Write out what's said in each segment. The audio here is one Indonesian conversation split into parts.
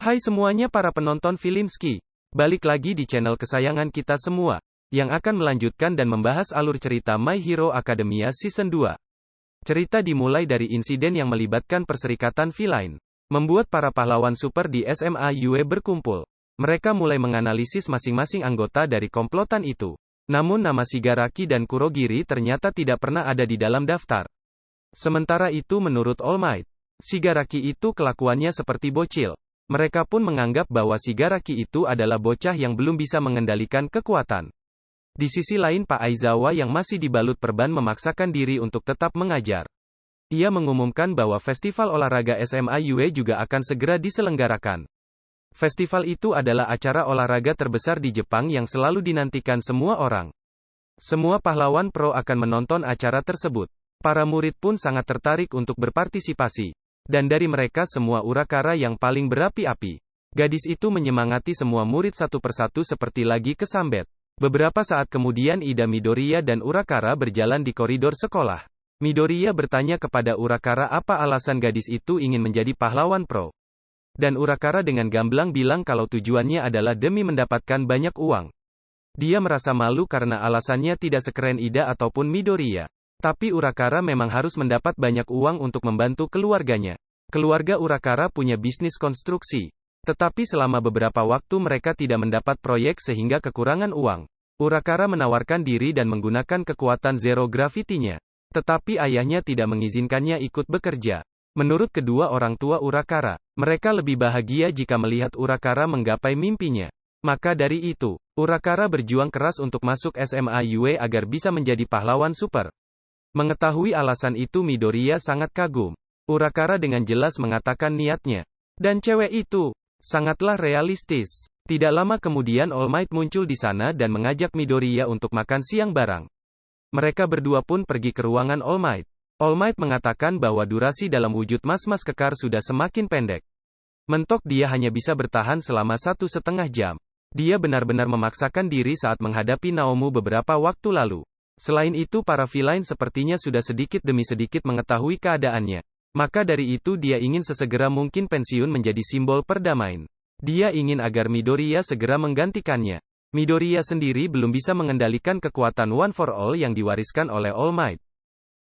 Hai semuanya para penonton Filmski. Balik lagi di channel kesayangan kita semua, yang akan melanjutkan dan membahas alur cerita My Hero Academia Season 2. Cerita dimulai dari insiden yang melibatkan perserikatan villain, membuat para pahlawan super di SMA UE berkumpul. Mereka mulai menganalisis masing-masing anggota dari komplotan itu. Namun nama Shigaraki dan Kurogiri ternyata tidak pernah ada di dalam daftar. Sementara itu menurut All Might, Shigaraki itu kelakuannya seperti bocil. Mereka pun menganggap bahwa Shigaraki itu adalah bocah yang belum bisa mengendalikan kekuatan. Di sisi lain Pak Aizawa yang masih dibalut perban memaksakan diri untuk tetap mengajar. Ia mengumumkan bahwa festival olahraga SMA UE juga akan segera diselenggarakan. Festival itu adalah acara olahraga terbesar di Jepang yang selalu dinantikan semua orang. Semua pahlawan pro akan menonton acara tersebut. Para murid pun sangat tertarik untuk berpartisipasi. Dan dari mereka semua Urakara yang paling berapi-api. Gadis itu menyemangati semua murid satu persatu seperti lagi kesambet. Beberapa saat kemudian Ida Midoriya dan Urakara berjalan di koridor sekolah. Midoriya bertanya kepada Urakara apa alasan gadis itu ingin menjadi pahlawan pro. Dan Urakara dengan gamblang bilang kalau tujuannya adalah demi mendapatkan banyak uang. Dia merasa malu karena alasannya tidak sekeren Ida ataupun Midoriya. Tapi Urakara memang harus mendapat banyak uang untuk membantu keluarganya. Keluarga Urakara punya bisnis konstruksi. Tetapi selama beberapa waktu mereka tidak mendapat proyek sehingga kekurangan uang. Urakara menawarkan diri dan menggunakan kekuatan zero gravity-nya. Tetapi ayahnya tidak mengizinkannya ikut bekerja. Menurut kedua orang tua Urakara, mereka lebih bahagia jika melihat Urakara menggapai mimpinya. Maka dari itu, Urakara berjuang keras untuk masuk SMA UE agar bisa menjadi pahlawan super. Mengetahui alasan itu Midoriya sangat kagum. Urakara dengan jelas mengatakan niatnya. Dan cewek itu sangatlah realistis. Tidak lama kemudian All Might muncul di sana dan mengajak Midoriya untuk makan siang bareng. Mereka berdua pun pergi ke ruangan All Might. All Might mengatakan bahwa durasi dalam wujud mas-mas kekar sudah semakin pendek. Mentok dia hanya bisa bertahan selama 1,5 jam. Dia benar-benar memaksakan diri saat menghadapi Naomu beberapa waktu lalu. Selain itu para villain sepertinya sudah sedikit demi sedikit mengetahui keadaannya. Maka dari itu dia ingin sesegera mungkin pensiun menjadi simbol perdamaian. Dia ingin agar Midoriya segera menggantikannya. Midoriya sendiri belum bisa mengendalikan kekuatan One for All yang diwariskan oleh All Might.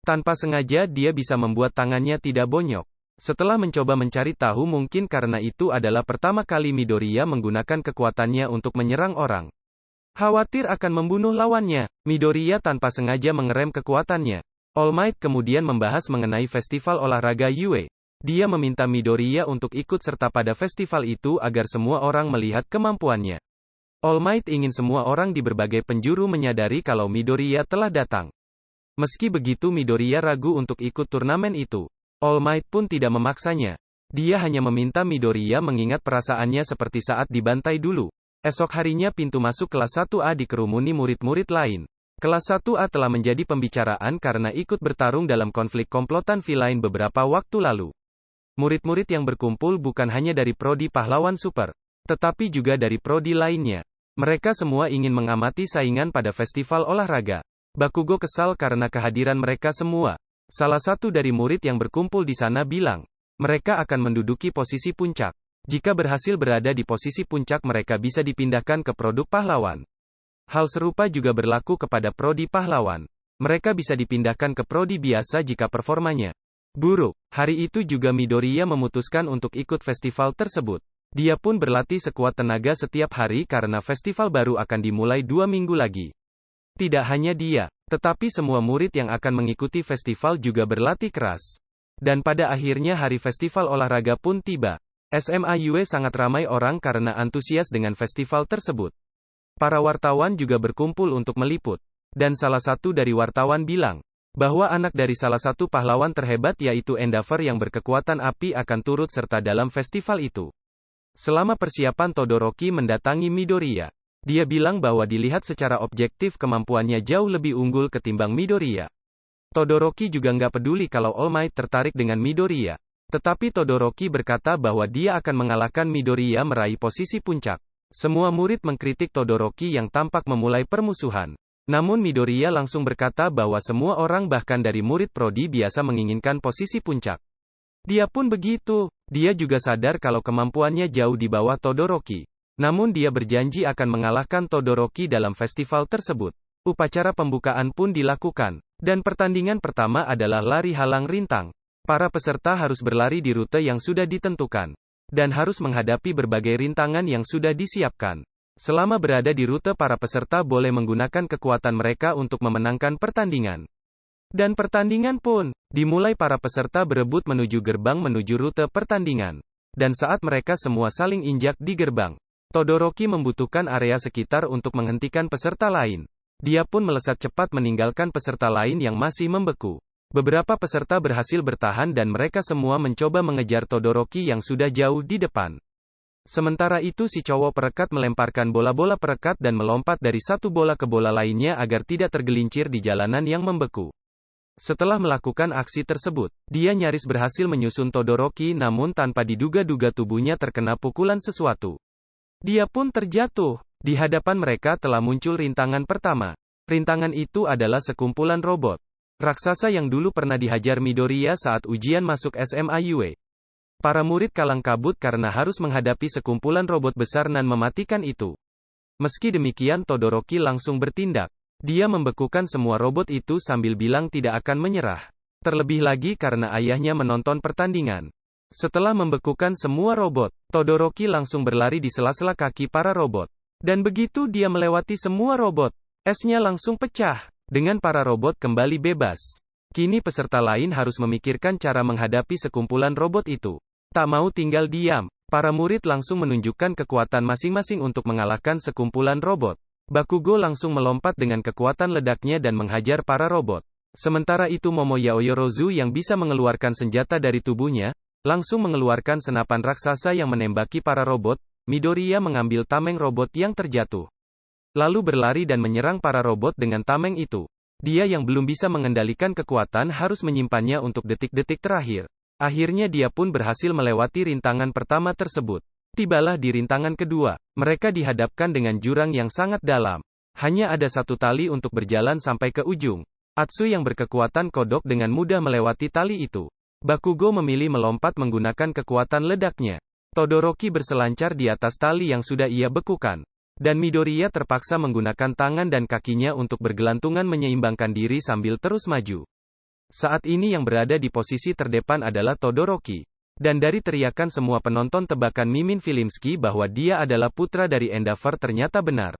Tanpa sengaja dia bisa membuat tangannya tidak bonyok. Setelah mencoba mencari tahu mungkin karena itu adalah pertama kali Midoriya menggunakan kekuatannya untuk menyerang orang. Khawatir akan membunuh lawannya, Midoriya tanpa sengaja mengerem kekuatannya. All Might kemudian membahas mengenai festival olahraga UE. Dia meminta Midoriya untuk ikut serta pada festival itu agar semua orang melihat kemampuannya. All Might ingin semua orang di berbagai penjuru menyadari kalau Midoriya telah datang. Meski begitu Midoriya ragu untuk ikut turnamen itu. All Might pun tidak memaksanya. Dia hanya meminta Midoriya mengingat perasaannya seperti saat dibantai dulu. Esok harinya pintu masuk kelas 1A dikerumuni murid-murid lain. Kelas 1A telah menjadi pembicaraan karena ikut bertarung dalam konflik komplotan villain beberapa waktu lalu. Murid-murid yang berkumpul bukan hanya dari prodi pahlawan super, tetapi juga dari prodi lainnya. Mereka semua ingin mengamati saingan pada festival olahraga. Bakugo kesal karena kehadiran mereka semua. Salah satu dari murid yang berkumpul di sana bilang, mereka akan menduduki posisi puncak. Jika berhasil berada di posisi puncak mereka bisa dipindahkan ke produk pahlawan. Hal serupa juga berlaku kepada prodi pahlawan. Mereka bisa dipindahkan ke prodi biasa jika performanya buruk. Hari itu juga Midoriya memutuskan untuk ikut festival tersebut. Dia pun berlatih sekuat tenaga setiap hari karena festival baru akan dimulai 2 minggu lagi. Tidak hanya dia, tetapi semua murid yang akan mengikuti festival juga berlatih keras. Dan pada akhirnya hari festival olahraga pun tiba. SMA UE sangat ramai orang karena antusias dengan festival tersebut. Para wartawan juga berkumpul untuk meliput. Dan salah satu dari wartawan bilang, bahwa anak dari salah satu pahlawan terhebat yaitu Endeavor yang berkekuatan api akan turut serta dalam festival itu. Selama persiapan Todoroki mendatangi Midoriya. Dia bilang bahwa dilihat secara objektif kemampuannya jauh lebih unggul ketimbang Midoriya. Todoroki juga nggak peduli kalau All Might tertarik dengan Midoriya. Tetapi Todoroki berkata bahwa dia akan mengalahkan Midoriya meraih posisi puncak. Semua murid mengkritik Todoroki yang tampak memulai permusuhan. Namun Midoriya langsung berkata bahwa semua orang bahkan dari murid prodi biasa menginginkan posisi puncak. Dia pun begitu. Dia juga sadar kalau kemampuannya jauh di bawah Todoroki. Namun dia berjanji akan mengalahkan Todoroki dalam festival tersebut. Upacara pembukaan pun dilakukan. Dan pertandingan pertama adalah lari halang rintang. Para peserta harus berlari di rute yang sudah ditentukan. Dan harus menghadapi berbagai rintangan yang sudah disiapkan. Selama berada di rute, para peserta boleh menggunakan kekuatan mereka untuk memenangkan pertandingan. Dan pertandingan pun dimulai. Para peserta berebut menuju gerbang menuju rute pertandingan. Dan saat mereka semua saling injak di gerbang, Todoroki membutuhkan area sekitar untuk menghentikan peserta lain. Dia pun melesat cepat meninggalkan peserta lain yang masih membeku. Beberapa peserta berhasil bertahan dan mereka semua mencoba mengejar Todoroki yang sudah jauh di depan. Sementara itu si cowok perekat melemparkan bola-bola perekat dan melompat dari satu bola ke bola lainnya agar tidak tergelincir di jalanan yang membeku. Setelah melakukan aksi tersebut, dia nyaris berhasil menyusun Todoroki, namun tanpa diduga-duga tubuhnya terkena pukulan sesuatu. Dia pun terjatuh. Di hadapan mereka telah muncul rintangan pertama. Rintangan itu adalah sekumpulan robot raksasa yang dulu pernah dihajar Midoriya saat ujian masuk SMA Yue. Para murid kalang kabut karena harus menghadapi sekumpulan robot besar nan mematikan itu. Meski demikian Todoroki langsung bertindak. Dia membekukan semua robot itu sambil bilang tidak akan menyerah. Terlebih lagi karena ayahnya menonton pertandingan. Setelah membekukan semua robot, Todoroki langsung berlari di sela-sela kaki para robot. Dan begitu dia melewati semua robot, esnya langsung pecah. Dengan para robot kembali bebas. Kini peserta lain harus memikirkan cara menghadapi sekumpulan robot itu. Tak mau tinggal diam, para murid langsung menunjukkan kekuatan masing-masing untuk mengalahkan sekumpulan robot. Bakugo langsung melompat dengan kekuatan ledaknya dan menghajar para robot. Sementara itu Momoya Oyorozu yang bisa mengeluarkan senjata dari tubuhnya, langsung mengeluarkan senapan raksasa yang menembaki para robot. Midoriya mengambil tameng robot yang terjatuh. Lalu berlari dan menyerang para robot dengan tameng itu. Dia yang belum bisa mengendalikan kekuatan harus menyimpannya untuk detik-detik terakhir. Akhirnya dia pun berhasil melewati rintangan pertama tersebut. Tibalah di rintangan kedua. Mereka dihadapkan dengan jurang yang sangat dalam. Hanya ada satu tali untuk berjalan sampai ke ujung. Atsu yang berkekuatan kodok dengan mudah melewati tali itu. Bakugo memilih melompat menggunakan kekuatan ledaknya. Todoroki berselancar di atas tali yang sudah ia bekukan. Dan Midoriya terpaksa menggunakan tangan dan kakinya untuk bergelantungan menyeimbangkan diri sambil terus maju. Saat ini yang berada di posisi terdepan adalah Todoroki. Dan dari teriakan semua penonton, tebakan Mimin Filimski bahwa dia adalah putra dari Endeavor ternyata benar.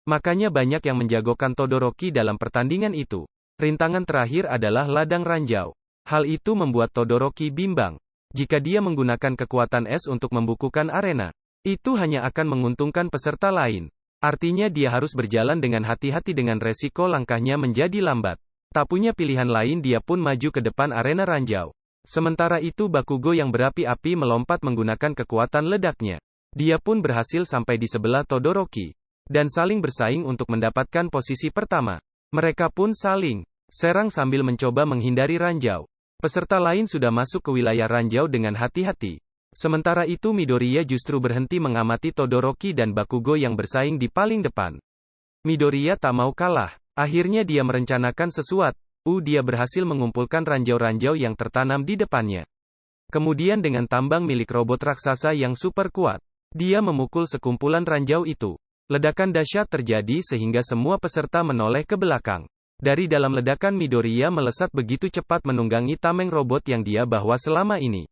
Makanya banyak yang menjagokan Todoroki dalam pertandingan itu. Rintangan terakhir adalah ladang ranjau. Hal itu membuat Todoroki bimbang. Jika dia menggunakan kekuatan es untuk membukukan arena, itu hanya akan menguntungkan peserta lain. Artinya dia harus berjalan dengan hati-hati dengan resiko langkahnya menjadi lambat. Tak punya pilihan lain, dia pun maju ke depan arena ranjau. Sementara itu Bakugo yang berapi-api melompat menggunakan kekuatan ledaknya. Dia pun berhasil sampai di sebelah Todoroki. Dan saling bersaing untuk mendapatkan posisi pertama. Mereka pun saling serang sambil mencoba menghindari ranjau. Peserta lain sudah masuk ke wilayah ranjau dengan hati-hati. Sementara itu Midoriya justru berhenti mengamati Todoroki dan Bakugo yang bersaing di paling depan. Midoriya tak mau kalah. Akhirnya dia merencanakan sesuatu. Dia berhasil mengumpulkan ranjau-ranjau yang tertanam di depannya. Kemudian dengan tambang milik robot raksasa yang super kuat, dia memukul sekumpulan ranjau itu. Ledakan dahsyat terjadi sehingga semua peserta menoleh ke belakang. Dari dalam ledakan Midoriya melesat begitu cepat menunggangi tameng robot yang dia bawa selama ini.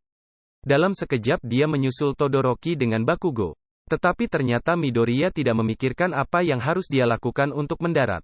Dalam sekejap dia menyusul Todoroki dengan Bakugo. Tetapi ternyata Midoriya tidak memikirkan apa yang harus dia lakukan untuk mendarat.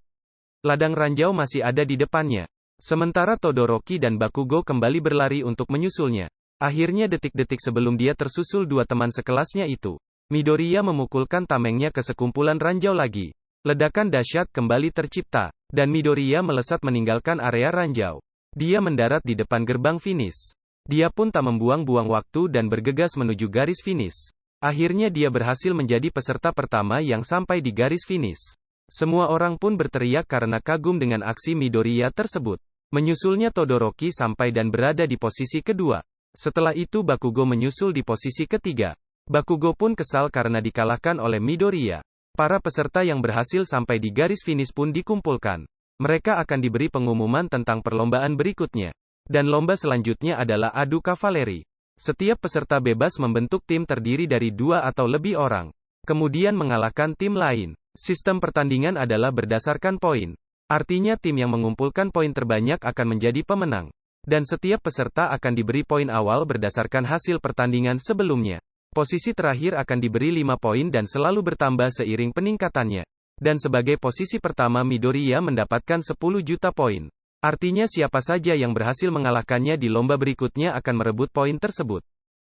Ladang ranjau masih ada di depannya. Sementara Todoroki dan Bakugo kembali berlari untuk menyusulnya. Akhirnya detik-detik sebelum dia tersusul dua teman sekelasnya itu, Midoriya memukulkan tamengnya ke sekumpulan ranjau lagi. Ledakan dahsyat kembali tercipta, dan Midoriya melesat meninggalkan area ranjau. Dia mendarat di depan gerbang finish. Dia pun tak membuang-buang waktu dan bergegas menuju garis finish. Akhirnya dia berhasil menjadi peserta pertama yang sampai di garis finish. Semua orang pun berteriak karena kagum dengan aksi Midoriya tersebut. Menyusulnya Todoroki sampai dan berada di posisi kedua. Setelah itu Bakugo menyusul di posisi ketiga. Bakugo pun kesal karena dikalahkan oleh Midoriya. Para peserta yang berhasil sampai di garis finish pun dikumpulkan. Mereka akan diberi pengumuman tentang perlombaan berikutnya. Dan lomba selanjutnya adalah adu kavaleri. Setiap peserta bebas membentuk tim terdiri dari 2 atau lebih orang, kemudian mengalahkan tim lain. Sistem pertandingan adalah berdasarkan poin. Artinya tim yang mengumpulkan poin terbanyak akan menjadi pemenang. Dan setiap peserta akan diberi poin awal berdasarkan hasil pertandingan sebelumnya. Posisi terakhir akan diberi 5 poin dan selalu bertambah seiring peningkatannya. Dan sebagai posisi pertama Midoriya mendapatkan 10 juta poin. Artinya siapa saja yang berhasil mengalahkannya di lomba berikutnya akan merebut poin tersebut.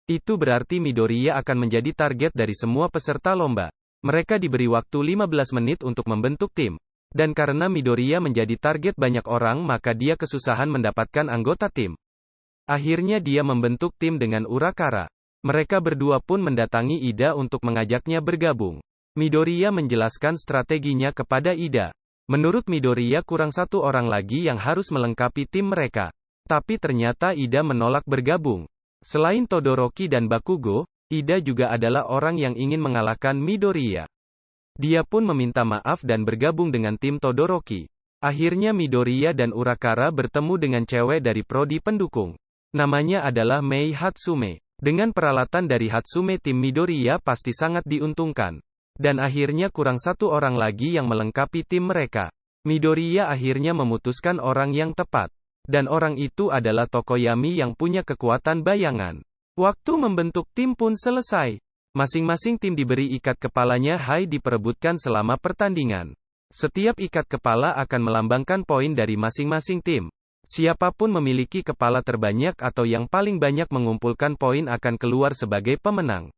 Itu berarti Midoriya akan menjadi target dari semua peserta lomba. Mereka diberi waktu 15 menit untuk membentuk tim. Dan karena Midoriya menjadi target banyak orang maka dia kesusahan mendapatkan anggota tim. Akhirnya dia membentuk tim dengan Urakara. Mereka berdua pun mendatangi Ida untuk mengajaknya bergabung. Midoriya menjelaskan strateginya kepada Ida. Menurut Midoriya kurang 1 orang lagi yang harus melengkapi tim mereka. Tapi ternyata Ida menolak bergabung. Selain Todoroki dan Bakugo, Ida juga adalah orang yang ingin mengalahkan Midoriya. Dia pun meminta maaf dan bergabung dengan tim Todoroki. Akhirnya Midoriya dan Urakara bertemu dengan cewek dari prodi pendukung. Namanya adalah Mei Hatsume. Dengan peralatan dari Hatsume tim Midoriya pasti sangat diuntungkan. Dan akhirnya kurang 1 orang lagi yang melengkapi tim mereka. Midoriya akhirnya memutuskan orang yang tepat. Dan orang itu adalah Tokoyami yang punya kekuatan bayangan. Waktu membentuk tim pun selesai. Masing-masing tim diberi ikat kepalanya diperebutkan selama pertandingan. Setiap ikat kepala akan melambangkan poin dari masing-masing tim. Siapapun memiliki kepala terbanyak atau yang paling banyak mengumpulkan poin akan keluar sebagai pemenang.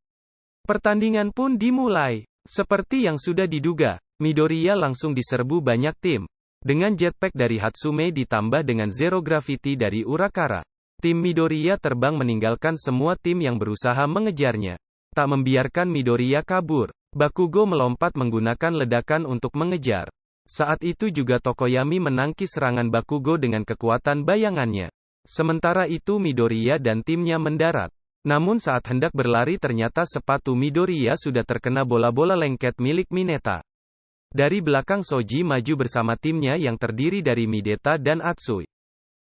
Pertandingan pun dimulai. Seperti yang sudah diduga, Midoriya langsung diserbu banyak tim. Dengan jetpack dari Hatsume ditambah dengan zero gravity dari Urakara. Tim Midoriya terbang meninggalkan semua tim yang berusaha mengejarnya. Tak membiarkan Midoriya kabur. Bakugo melompat menggunakan ledakan untuk mengejar. Saat itu juga Tokoyami menangkis serangan Bakugo dengan kekuatan bayangannya. Sementara itu Midoriya dan timnya mendarat. Namun saat hendak berlari ternyata sepatu Midoriya sudah terkena bola-bola lengket milik Mineta. Dari belakang Soji maju bersama timnya yang terdiri dari Mideta dan Atsui.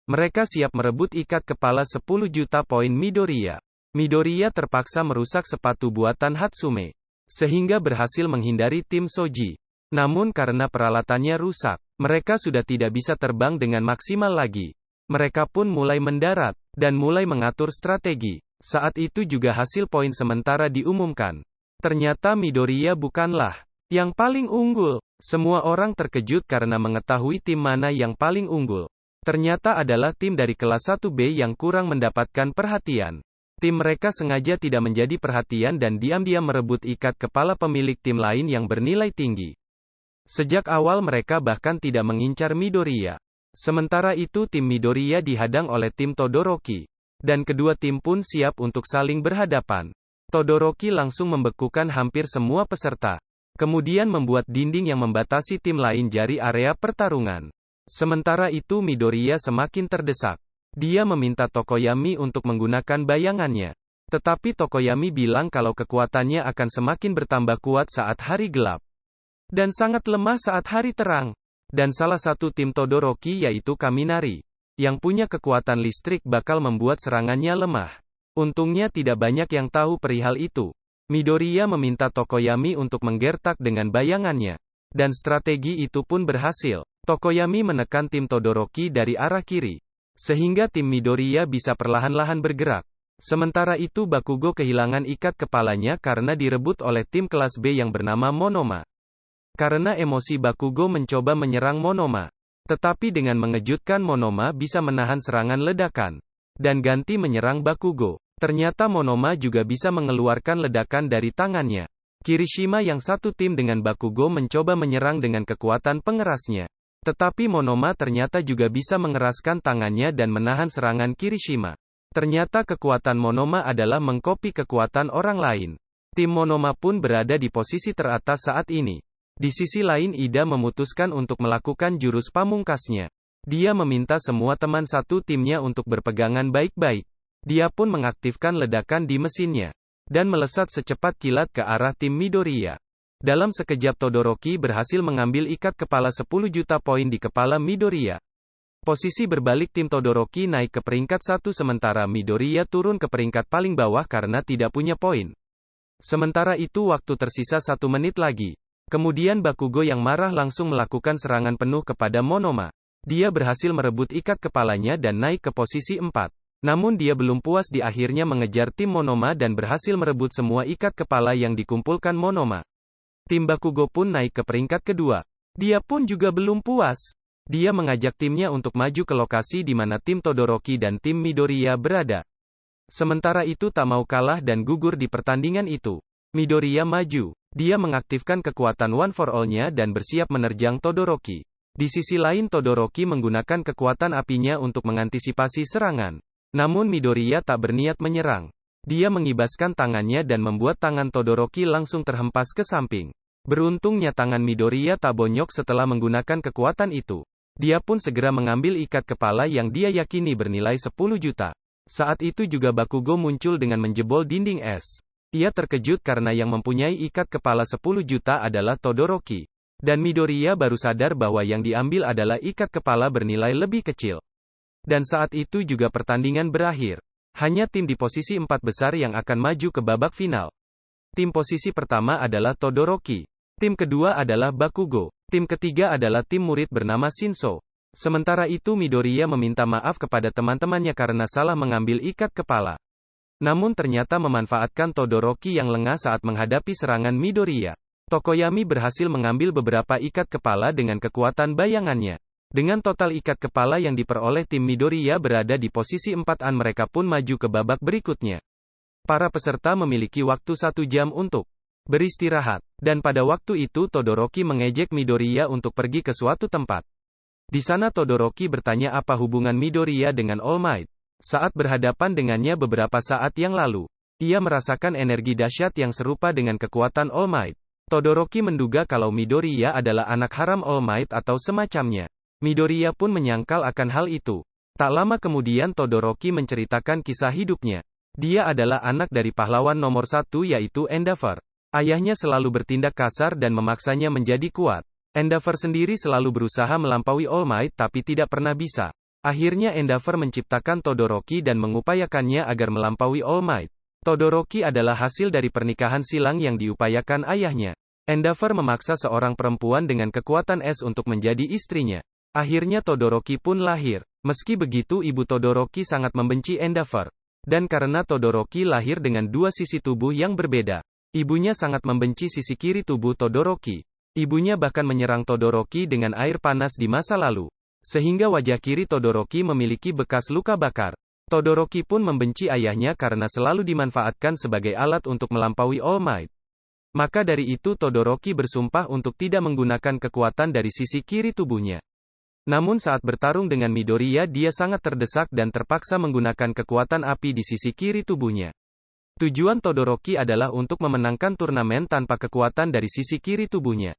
Mereka siap merebut ikat kepala 10 juta poin Midoriya. Midoriya terpaksa merusak sepatu buatan Hatsume. Sehingga berhasil menghindari tim Soji. Namun karena peralatannya rusak, mereka sudah tidak bisa terbang dengan maksimal lagi. Mereka pun mulai mendarat, dan mulai mengatur strategi. Saat itu juga hasil poin sementara diumumkan. Ternyata Midoriya bukanlah yang paling unggul. Semua orang terkejut karena mengetahui tim mana yang paling unggul. Ternyata adalah tim dari kelas 1B yang kurang mendapatkan perhatian. Tim mereka sengaja tidak menjadi perhatian dan diam-diam merebut ikat kepala pemilik tim lain yang bernilai tinggi. Sejak awal mereka bahkan tidak mengincar Midoriya. Sementara itu tim Midoriya dihadang oleh tim Todoroki. Dan kedua tim pun siap untuk saling berhadapan. Todoroki langsung membekukan hampir semua peserta. Kemudian membuat dinding yang membatasi tim lain dari area pertarungan. Sementara itu Midoriya semakin terdesak. Dia meminta Tokoyami untuk menggunakan bayangannya. Tetapi Tokoyami bilang kalau kekuatannya akan semakin bertambah kuat saat hari gelap. Dan sangat lemah saat hari terang. Dan salah satu tim Todoroki yaitu Kaminari. Yang punya kekuatan listrik bakal membuat serangannya lemah. Untungnya tidak banyak yang tahu perihal itu. Midoriya meminta Tokoyami untuk menggertak dengan bayangannya. Dan strategi itu pun berhasil. Tokoyami menekan tim Todoroki dari arah kiri. Sehingga tim Midoriya bisa perlahan-lahan bergerak. Sementara itu Bakugo kehilangan ikat kepalanya karena direbut oleh tim kelas B yang bernama Monoma. Karena emosi Bakugo mencoba menyerang Monoma. Tetapi dengan mengejutkan Monoma bisa menahan serangan ledakan. Dan ganti menyerang Bakugo. Ternyata Monoma juga bisa mengeluarkan ledakan dari tangannya. Kirishima yang satu tim dengan Bakugo mencoba menyerang dengan kekuatan pengerasnya. Tetapi Monoma ternyata juga bisa mengeraskan tangannya dan menahan serangan Kirishima. Ternyata kekuatan Monoma adalah mengkopi kekuatan orang lain. Tim Monoma pun berada di posisi teratas saat ini. Di sisi lain Ida memutuskan untuk melakukan jurus pamungkasnya. Dia meminta semua teman satu timnya untuk berpegangan baik-baik. Dia pun mengaktifkan ledakan di mesinnya. Dan melesat secepat kilat ke arah tim Midoriya. Dalam sekejap Todoroki berhasil mengambil ikat kepala 10 juta poin di kepala Midoriya. Posisi berbalik tim Todoroki naik ke peringkat 1 sementara Midoriya turun ke peringkat paling bawah karena tidak punya poin. Sementara itu waktu tersisa 1 menit lagi. Kemudian Bakugo yang marah langsung melakukan serangan penuh kepada Monoma. Dia berhasil merebut ikat kepalanya dan naik ke posisi 4. Namun dia belum puas di akhirnya mengejar tim Monoma dan berhasil merebut semua ikat kepala yang dikumpulkan Monoma. Tim Bakugo pun naik ke peringkat kedua. Dia pun juga belum puas. Dia mengajak timnya untuk maju ke lokasi di mana tim Todoroki dan tim Midoriya berada. Sementara itu tak mau kalah dan gugur di pertandingan itu. Midoriya maju. Dia mengaktifkan kekuatan One for All-nya dan bersiap menerjang Todoroki. Di sisi lain Todoroki menggunakan kekuatan apinya untuk mengantisipasi serangan. Namun Midoriya tak berniat menyerang. Dia mengibaskan tangannya dan membuat tangan Todoroki langsung terhempas ke samping. Beruntungnya tangan Midoriya tak bonyok setelah menggunakan kekuatan itu. Dia pun segera mengambil ikat kepala yang dia yakini bernilai 10 juta. Saat itu juga Bakugo muncul dengan menjebol dinding es. Ia terkejut karena yang mempunyai ikat kepala 10 juta adalah Todoroki. Dan Midoriya baru sadar bahwa yang diambil adalah ikat kepala bernilai lebih kecil. Dan saat itu juga pertandingan berakhir. Hanya tim di posisi 4 besar yang akan maju ke babak final. Tim posisi pertama adalah Todoroki. Tim kedua adalah Bakugo. Tim ketiga adalah tim murid bernama Shinso. Sementara itu Midoriya meminta maaf kepada teman-temannya karena salah mengambil ikat kepala. Namun ternyata memanfaatkan Todoroki yang lengah saat menghadapi serangan Midoriya. Tokoyami berhasil mengambil beberapa ikat kepala dengan kekuatan bayangannya. Dengan total ikat kepala yang diperoleh tim Midoriya berada di posisi 4-an mereka pun maju ke babak berikutnya. Para peserta memiliki waktu 1 jam untuk beristirahat. Dan pada waktu itu Todoroki mengejek Midoriya untuk pergi ke suatu tempat. Di sana Todoroki bertanya apa hubungan Midoriya dengan All Might. Saat berhadapan dengannya beberapa saat yang lalu, ia merasakan energi dahsyat yang serupa dengan kekuatan All Might. Todoroki menduga kalau Midoriya adalah anak haram All Might atau semacamnya. Midoriya pun menyangkal akan hal itu. Tak lama kemudian Todoroki menceritakan kisah hidupnya. Dia adalah anak dari pahlawan nomor 1 yaitu Endeavor. Ayahnya selalu bertindak kasar dan memaksanya menjadi kuat. Endeavor sendiri selalu berusaha melampaui All Might tapi tidak pernah bisa. Akhirnya Endeavor menciptakan Todoroki dan mengupayakannya agar melampaui All Might. Todoroki adalah hasil dari pernikahan silang yang diupayakan ayahnya. Endeavor memaksa seorang perempuan dengan kekuatan es untuk menjadi istrinya. Akhirnya Todoroki pun lahir. Meski begitu ibu Todoroki sangat membenci Endeavor. Dan karena Todoroki lahir dengan dua sisi tubuh yang berbeda, ibunya sangat membenci sisi kiri tubuh Todoroki. Ibunya bahkan menyerang Todoroki dengan air panas di masa lalu. Sehingga wajah kiri Todoroki memiliki bekas luka bakar. Todoroki pun membenci ayahnya karena selalu dimanfaatkan sebagai alat untuk melampaui All Might. Maka dari itu Todoroki bersumpah untuk tidak menggunakan kekuatan dari sisi kiri tubuhnya. Namun saat bertarung dengan Midoriya dia sangat terdesak dan terpaksa menggunakan kekuatan api di sisi kiri tubuhnya. Tujuan Todoroki adalah untuk memenangkan turnamen tanpa kekuatan dari sisi kiri tubuhnya.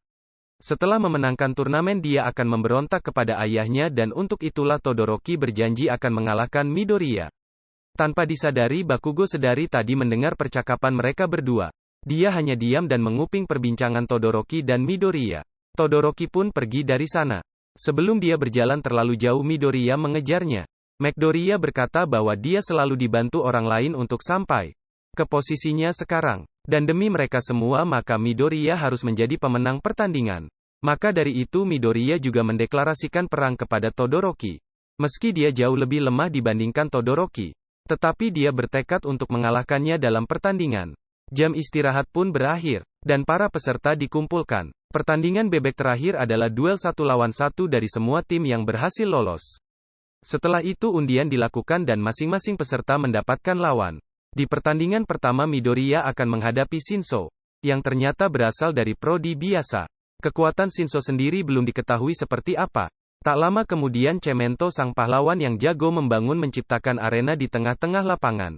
Setelah memenangkan turnamen dia akan memberontak kepada ayahnya dan untuk itulah Todoroki berjanji akan mengalahkan Midoriya. Tanpa disadari Bakugo sedari tadi mendengar percakapan mereka berdua. Dia hanya diam dan menguping perbincangan Todoroki dan Midoriya. Todoroki pun pergi dari sana. Sebelum dia berjalan terlalu jauh Midoriya mengejarnya. Midoriya berkata bahwa dia selalu dibantu orang lain untuk sampai ke posisinya sekarang. Dan demi mereka semua maka Midoriya harus menjadi pemenang pertandingan. Maka dari itu Midoriya juga mendeklarasikan perang kepada Todoroki. Meski dia jauh lebih lemah dibandingkan Todoroki. Tetapi dia bertekad untuk mengalahkannya dalam pertandingan. Jam istirahat pun berakhir. Dan para peserta dikumpulkan. Pertandingan bebek terakhir adalah duel 1 lawan 1 dari semua tim yang berhasil lolos. Setelah itu undian dilakukan dan masing-masing peserta mendapatkan lawan. Di pertandingan pertama Midoriya akan menghadapi Shinso, yang ternyata berasal dari prodi biasa. Kekuatan Shinso sendiri belum diketahui seperti apa. Tak lama kemudian Cemento sang pahlawan yang jago membangun menciptakan arena di tengah-tengah lapangan.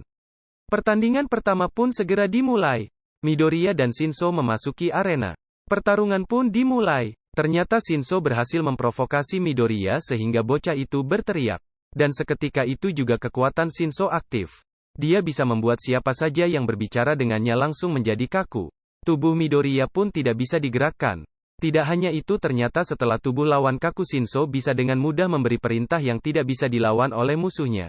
Pertandingan pertama pun segera dimulai. Midoriya dan Shinso memasuki arena. Pertarungan pun dimulai. Ternyata Shinso berhasil memprovokasi Midoriya sehingga bocah itu berteriak. Dan seketika itu juga kekuatan Shinso aktif. Dia bisa membuat siapa saja yang berbicara dengannya langsung menjadi kaku. Tubuh Midoriya pun tidak bisa digerakkan. Tidak hanya itu, ternyata setelah tubuh lawan kaku, Shinso bisa dengan mudah memberi perintah yang tidak bisa dilawan oleh musuhnya.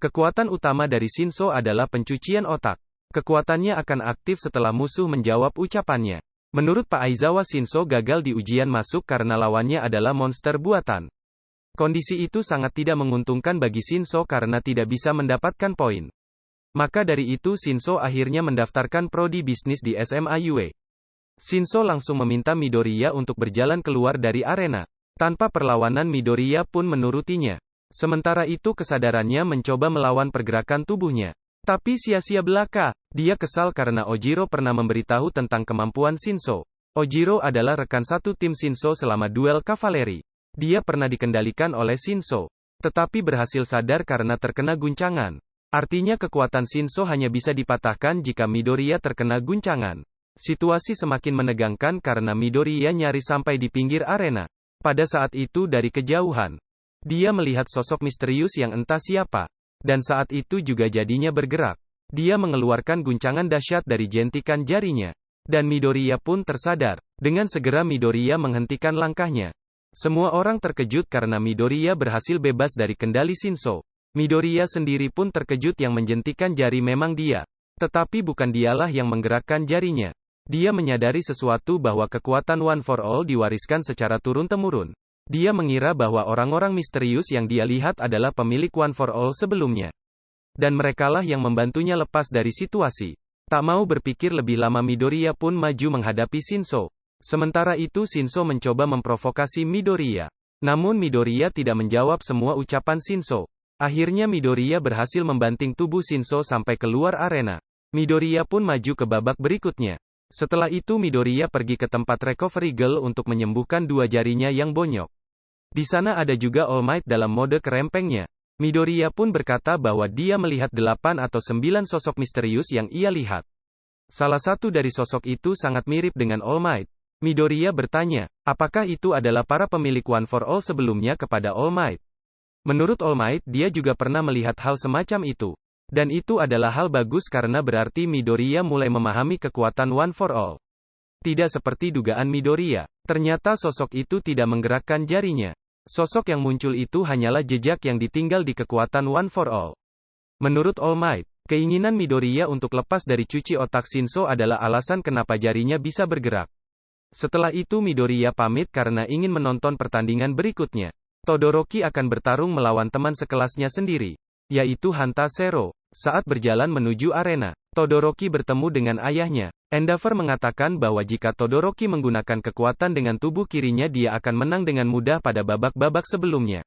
Kekuatan utama dari Shinso adalah pencucian otak. Kekuatannya akan aktif setelah musuh menjawab ucapannya. Menurut Pak Aizawa, Shinso gagal di ujian masuk karena lawannya adalah monster buatan. Kondisi itu sangat tidak menguntungkan bagi Shinso karena tidak bisa mendapatkan poin. Maka dari itu Shinso akhirnya mendaftarkan prodi bisnis di SMA UA. Shinso langsung meminta Midoriya untuk berjalan keluar dari arena. Tanpa perlawanan, Midoriya pun menurutinya. Sementara itu kesadarannya mencoba melawan pergerakan tubuhnya. Tapi sia-sia belaka. Dia kesal karena Ojiro pernah memberitahu tentang kemampuan Shinso. Ojiro adalah rekan satu tim Shinso selama duel kavaleri. Dia pernah dikendalikan oleh Shinso, tetapi berhasil sadar karena terkena guncangan. Artinya kekuatan Shinso hanya bisa dipatahkan jika Midoriya terkena guncangan. Situasi semakin menegangkan karena Midoriya nyaris sampai di pinggir arena. Pada saat itu dari kejauhan, dia melihat sosok misterius yang entah siapa. Dan saat itu juga jadinya bergerak. Dia mengeluarkan guncangan dahsyat dari jentikan jarinya. Dan Midoriya pun tersadar. Dengan segera Midoriya menghentikan langkahnya. Semua orang terkejut karena Midoriya berhasil bebas dari kendali Shinso. Midoriya sendiri pun terkejut, yang menjentikan jari memang dia. Tetapi bukan dialah yang menggerakkan jarinya. Dia menyadari sesuatu, bahwa kekuatan One for All diwariskan secara turun-temurun. Dia mengira bahwa orang-orang misterius yang dia lihat adalah pemilik One for All sebelumnya. Dan merekalah yang membantunya lepas dari situasi. Tak mau berpikir lebih lama, Midoriya pun maju menghadapi Shinso. Sementara itu Shinso mencoba memprovokasi Midoriya. Namun Midoriya tidak menjawab semua ucapan Shinso. Akhirnya Midoriya berhasil membanting tubuh Shinso sampai keluar arena. Midoriya pun maju ke babak berikutnya. Setelah itu Midoriya pergi ke tempat recovery girl untuk menyembuhkan dua jarinya yang bonyok. Di sana ada juga All Might dalam mode kerempengnya. Midoriya pun berkata bahwa dia melihat 8 atau 9 sosok misterius yang ia lihat. Salah satu dari sosok itu sangat mirip dengan All Might. Midoriya bertanya, apakah itu adalah para pemilik One for All sebelumnya kepada All Might? Menurut All Might, dia juga pernah melihat hal semacam itu. Dan itu adalah hal bagus karena berarti Midoriya mulai memahami kekuatan One for All. Tidak seperti dugaan Midoriya, ternyata sosok itu tidak menggerakkan jarinya. Sosok yang muncul itu hanyalah jejak yang ditinggal di kekuatan One for All. Menurut All Might, keinginan Midoriya untuk lepas dari cuci otak Shinso adalah alasan kenapa jarinya bisa bergerak. Setelah itu Midoriya pamit karena ingin menonton pertandingan berikutnya. Todoroki akan bertarung melawan teman sekelasnya sendiri, yaitu Hanta Zero. Saat berjalan menuju arena, Todoroki bertemu dengan ayahnya. Endeavor mengatakan bahwa jika Todoroki menggunakan kekuatan dengan tubuh kirinya, dia akan menang dengan mudah pada babak-babak sebelumnya.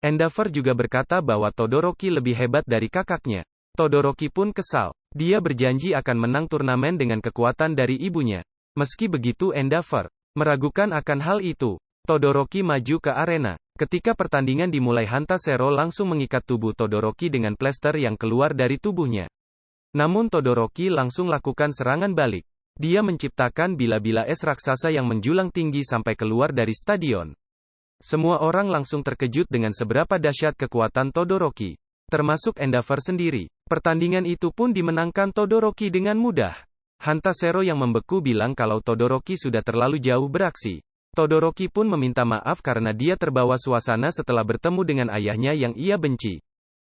Endeavor juga berkata bahwa Todoroki lebih hebat dari kakaknya. Todoroki pun kesal. Dia berjanji akan menang turnamen dengan kekuatan dari ibunya. Meski begitu Endeavor meragukan akan hal itu. Todoroki maju ke arena. Ketika pertandingan dimulai, Hanta Zero langsung mengikat tubuh Todoroki dengan plester yang keluar dari tubuhnya. Namun Todoroki langsung lakukan serangan balik. Dia menciptakan bila-bila es raksasa yang menjulang tinggi sampai keluar dari stadion. Semua orang langsung terkejut dengan seberapa dahsyat kekuatan Todoroki. Termasuk Endeavor sendiri. Pertandingan itu pun dimenangkan Todoroki dengan mudah. Hanta Zero yang membeku bilang kalau Todoroki sudah terlalu jauh beraksi. Todoroki pun meminta maaf karena dia terbawa suasana setelah bertemu dengan ayahnya yang ia benci.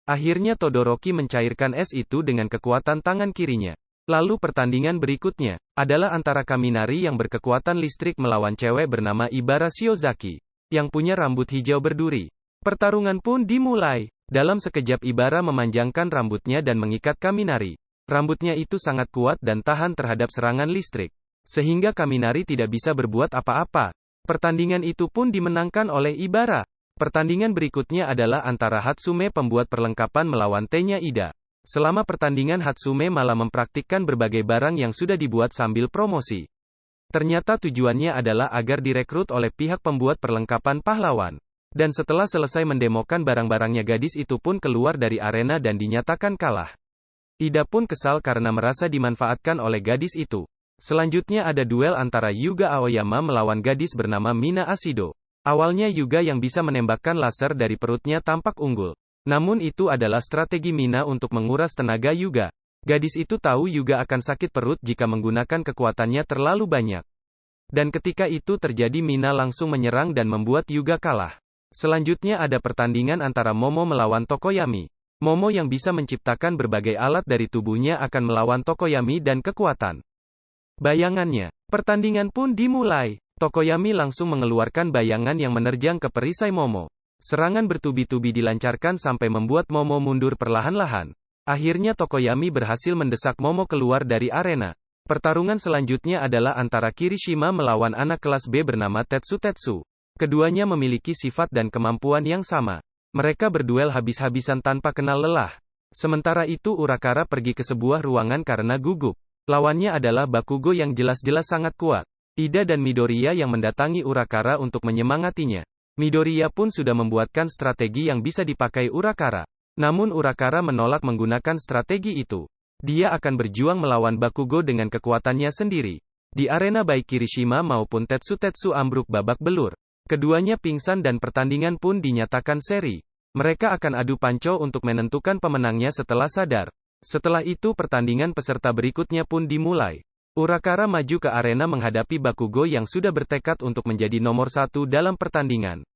Akhirnya Todoroki mencairkan es itu dengan kekuatan tangan kirinya. Lalu pertandingan berikutnya adalah antara Kaminari yang berkekuatan listrik melawan cewek bernama Ibara Shiozaki, yang punya rambut hijau berduri. Pertarungan pun dimulai. Dalam sekejap Ibara memanjangkan rambutnya dan mengikat Kaminari. Rambutnya itu sangat kuat dan tahan terhadap serangan listrik, sehingga Kaminari tidak bisa berbuat apa-apa. Pertandingan itu pun dimenangkan oleh Ibara. Pertandingan berikutnya adalah antara Hatsume pembuat perlengkapan melawan Tenya Ida. Selama pertandingan Hatsume malah mempraktikkan berbagai barang yang sudah dibuat sambil promosi. Ternyata tujuannya adalah agar direkrut oleh pihak pembuat perlengkapan pahlawan. Dan setelah selesai mendemokan barang-barangnya, gadis itu pun keluar dari arena dan dinyatakan kalah. Ida pun kesal karena merasa dimanfaatkan oleh gadis itu. Selanjutnya ada duel antara Yuga Aoyama melawan gadis bernama Mina Asido. Awalnya Yuga yang bisa menembakkan laser dari perutnya tampak unggul. Namun itu adalah strategi Mina untuk menguras tenaga Yuga. Gadis itu tahu Yuga akan sakit perut jika menggunakan kekuatannya terlalu banyak. Dan ketika itu terjadi, Mina langsung menyerang dan membuat Yuga kalah. Selanjutnya ada pertandingan antara Momo melawan Tokoyami. Momo yang bisa menciptakan berbagai alat dari tubuhnya akan melawan Tokoyami dan kekuatan bayangannya. Pertandingan pun dimulai. Tokoyami langsung mengeluarkan bayangan yang menerjang ke perisai Momo. Serangan bertubi-tubi dilancarkan sampai membuat Momo mundur perlahan-lahan. Akhirnya Tokoyami berhasil mendesak Momo keluar dari arena. Pertarungan selanjutnya adalah antara Kirishima melawan anak kelas B bernama Tetsu. Keduanya memiliki sifat dan kemampuan yang sama. Mereka berduel habis-habisan tanpa kenal lelah. Sementara itu Urakara pergi ke sebuah ruangan karena gugup. Lawannya adalah Bakugo yang jelas-jelas sangat kuat. Ida dan Midoriya yang mendatangi Urakara untuk menyemangatinya. Midoriya pun sudah membuatkan strategi yang bisa dipakai Urakara. Namun Urakara menolak menggunakan strategi itu. Dia akan berjuang melawan Bakugo dengan kekuatannya sendiri. Di arena baik Kirishima maupun Tetsu ambruk babak belur. Keduanya pingsan dan pertandingan pun dinyatakan seri. Mereka akan adu panco untuk menentukan pemenangnya setelah sadar. Setelah itu pertandingan peserta berikutnya pun dimulai. Urakara maju ke arena menghadapi Bakugo yang sudah bertekad untuk menjadi nomor 1 dalam pertandingan.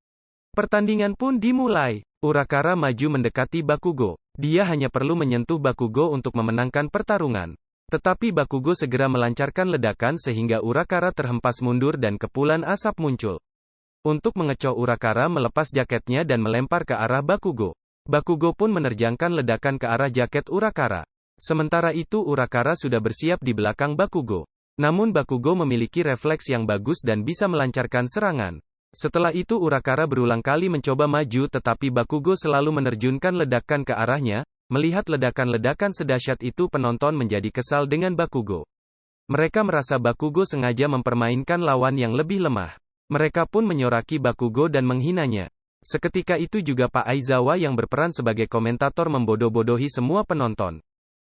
Pertandingan pun dimulai. Urakara maju mendekati Bakugo. Dia hanya perlu menyentuh Bakugo untuk memenangkan pertarungan. Tetapi Bakugo segera melancarkan ledakan sehingga Urakara terhempas mundur dan kepulan asap muncul. Untuk mengecoh, Urakara melepas jaketnya dan melempar ke arah Bakugo. Bakugo pun menerjangkan ledakan ke arah jaket Urakara. Sementara itu Urakara sudah bersiap di belakang Bakugo. Namun Bakugo memiliki refleks yang bagus dan bisa melancarkan serangan. Setelah itu Urakara berulang kali mencoba maju tetapi Bakugo selalu menerjunkan ledakan ke arahnya. Melihat ledakan-ledakan sedahsyat itu penonton menjadi kesal dengan Bakugo. Mereka merasa Bakugo sengaja mempermainkan lawan yang lebih lemah. Mereka pun menyoraki Bakugo dan menghinanya. Seketika itu juga Pak Aizawa yang berperan sebagai komentator membodoh-bodohi semua penonton.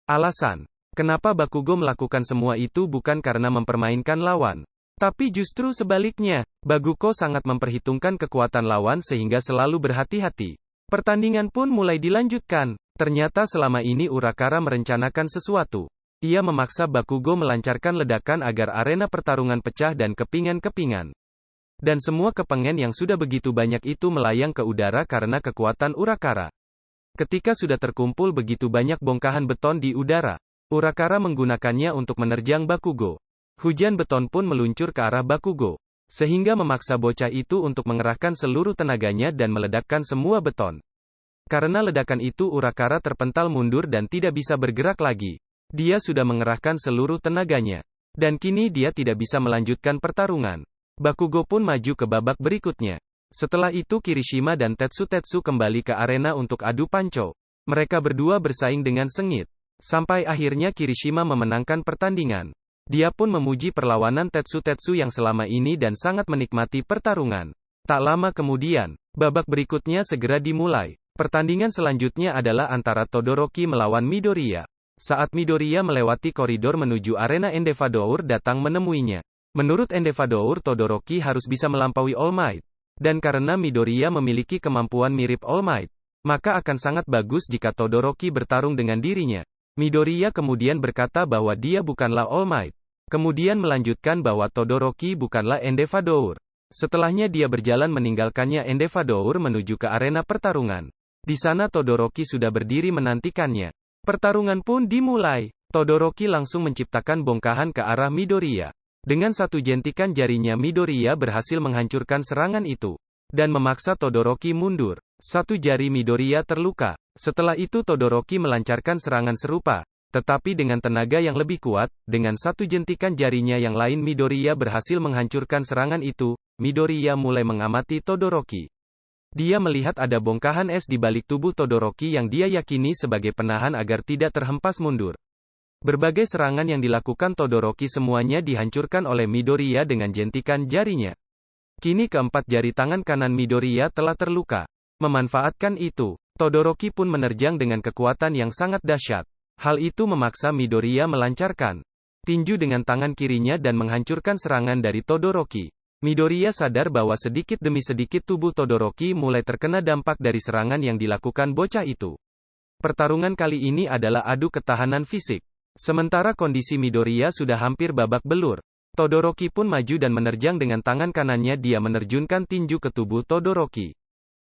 Alasan kenapa Bakugo melakukan semua itu bukan karena mempermainkan lawan. Tapi justru sebaliknya, Bakugo sangat memperhitungkan kekuatan lawan sehingga selalu berhati-hati. Pertandingan pun mulai dilanjutkan. Ternyata selama ini Urakara merencanakan sesuatu. Ia memaksa Bakugo melancarkan ledakan agar arena pertarungan pecah dan kepingan-kepingan. Dan semua kepengen yang sudah begitu banyak itu melayang ke udara karena kekuatan Urakara. Ketika sudah terkumpul begitu banyak bongkahan beton di udara, Urakara menggunakannya untuk menerjang Bakugo. Hujan beton pun meluncur ke arah Bakugo, sehingga memaksa bocah itu untuk mengerahkan seluruh tenaganya dan meledakkan semua beton. Karena ledakan itu Urakara terpental mundur dan tidak bisa bergerak lagi. Dia sudah mengerahkan seluruh tenaganya. Dan kini dia tidak bisa melanjutkan pertarungan. Bakugo pun maju ke babak berikutnya. Setelah itu Kirishima dan Tetsu kembali ke arena untuk adu panco. Mereka berdua bersaing dengan sengit. Sampai akhirnya Kirishima memenangkan pertandingan. Dia pun memuji perlawanan Tetsu yang selama ini dan sangat menikmati pertarungan. Tak lama kemudian, babak berikutnya segera dimulai. Pertandingan selanjutnya adalah antara Todoroki melawan Midoriya. Saat Midoriya melewati koridor menuju arena Endeavor datang menemuinya. Menurut Endeavor, Todoroki harus bisa melampaui All Might. Dan karena Midoriya memiliki kemampuan mirip All Might, maka akan sangat bagus jika Todoroki bertarung dengan dirinya. Midoriya kemudian berkata bahwa dia bukanlah All Might. Kemudian melanjutkan bahwa Todoroki bukanlah Endeavor. Setelahnya dia berjalan meninggalkannya Endeavor menuju ke arena pertarungan. Di sana Todoroki sudah berdiri menantikannya. Pertarungan pun dimulai. Todoroki langsung menciptakan bongkahan ke arah Midoriya. Dengan satu jentikan jarinya Midoriya berhasil menghancurkan serangan itu. Dan memaksa Todoroki mundur. Satu jari Midoriya terluka. Setelah itu Todoroki melancarkan serangan serupa. Tetapi dengan tenaga yang lebih kuat, dengan satu jentikan jarinya yang lain Midoriya berhasil menghancurkan serangan itu. Midoriya mulai mengamati Todoroki. Dia melihat ada bongkahan es di balik tubuh Todoroki yang dia yakini sebagai penahan agar tidak terhempas mundur. Berbagai serangan yang dilakukan Todoroki semuanya dihancurkan oleh Midoriya dengan jentikan jarinya. Kini keempat jari tangan kanan Midoriya telah terluka. Memanfaatkan itu, Todoroki pun menerjang dengan kekuatan yang sangat dahsyat. Hal itu memaksa Midoriya melancarkan tinju dengan tangan kirinya dan menghancurkan serangan dari Todoroki. Midoriya sadar bahwa sedikit demi sedikit tubuh Todoroki mulai terkena dampak dari serangan yang dilakukan bocah itu. Pertarungan kali ini adalah adu ketahanan fisik. Sementara kondisi Midoriya sudah hampir babak belur. Todoroki pun maju dan menerjang dengan tangan kanannya dia menerjunkan tinju ke tubuh Todoroki.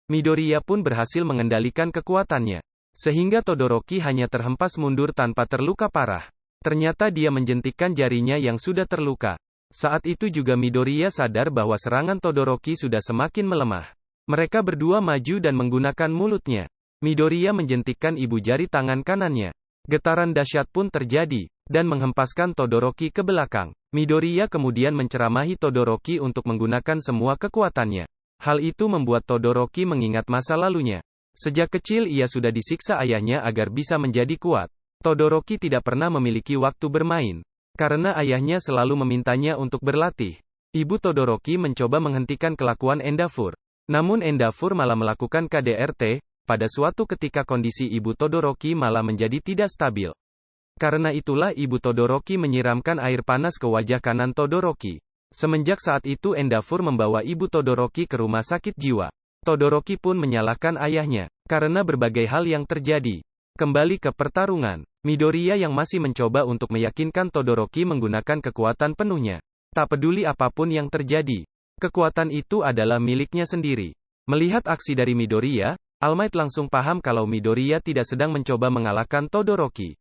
Midoriya pun berhasil mengendalikan kekuatannya. Sehingga Todoroki hanya terhempas mundur tanpa terluka parah. Ternyata dia menjentikkan jarinya yang sudah terluka. Saat itu juga Midoriya sadar bahwa serangan Todoroki sudah semakin melemah. Mereka berdua maju dan menggunakan mulutnya. Midoriya menjentikkan ibu jari tangan kanannya. Getaran dahsyat pun terjadi, dan menghempaskan Todoroki ke belakang. Midoriya kemudian menceramahi Todoroki untuk menggunakan semua kekuatannya. Hal itu membuat Todoroki mengingat masa lalunya. Sejak kecil ia sudah disiksa ayahnya agar bisa menjadi kuat. Todoroki tidak pernah memiliki waktu bermain. Karena ayahnya selalu memintanya untuk berlatih. Ibu Todoroki mencoba menghentikan kelakuan Endeavor. Namun Endeavor malah melakukan KDRT. Pada suatu ketika kondisi ibu Todoroki malah menjadi tidak stabil. Karena itulah ibu Todoroki menyiramkan air panas ke wajah kanan Todoroki. Semenjak saat itu Endeavor membawa ibu Todoroki ke rumah sakit jiwa. Todoroki pun menyalahkan ayahnya, karena berbagai hal yang terjadi. Kembali ke pertarungan. Midoriya yang masih mencoba untuk meyakinkan Todoroki menggunakan kekuatan penuhnya. Tak peduli apapun yang terjadi. Kekuatan itu adalah miliknya sendiri. Melihat aksi dari Midoriya, All Might langsung paham kalau Midoriya tidak sedang mencoba mengalahkan Todoroki.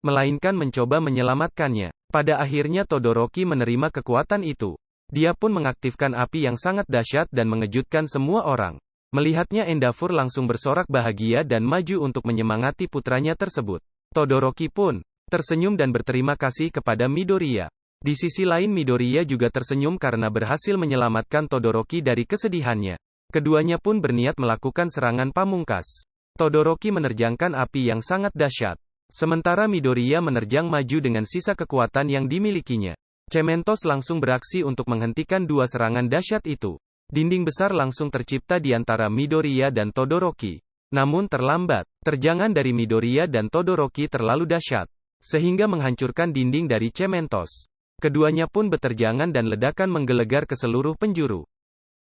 Melainkan mencoba menyelamatkannya. Pada akhirnya Todoroki menerima kekuatan itu. Dia pun mengaktifkan api yang sangat dahsyat dan mengejutkan semua orang. Melihatnya Endeavor langsung bersorak bahagia dan maju untuk menyemangati putranya tersebut. Todoroki pun tersenyum dan berterima kasih kepada Midoriya. Di sisi lain Midoriya juga tersenyum karena berhasil menyelamatkan Todoroki dari kesedihannya. Keduanya pun berniat melakukan serangan pamungkas. Todoroki menerjangkan api yang sangat dahsyat. Sementara Midoriya menerjang maju dengan sisa kekuatan yang dimilikinya. Cementos langsung beraksi untuk menghentikan dua serangan dahsyat itu. Dinding besar langsung tercipta di antara Midoriya dan Todoroki. Namun terlambat, terjangan dari Midoriya dan Todoroki terlalu dahsyat. Sehingga menghancurkan dinding dari Cementos. Keduanya pun beterjangan dan ledakan menggelegar ke seluruh penjuru.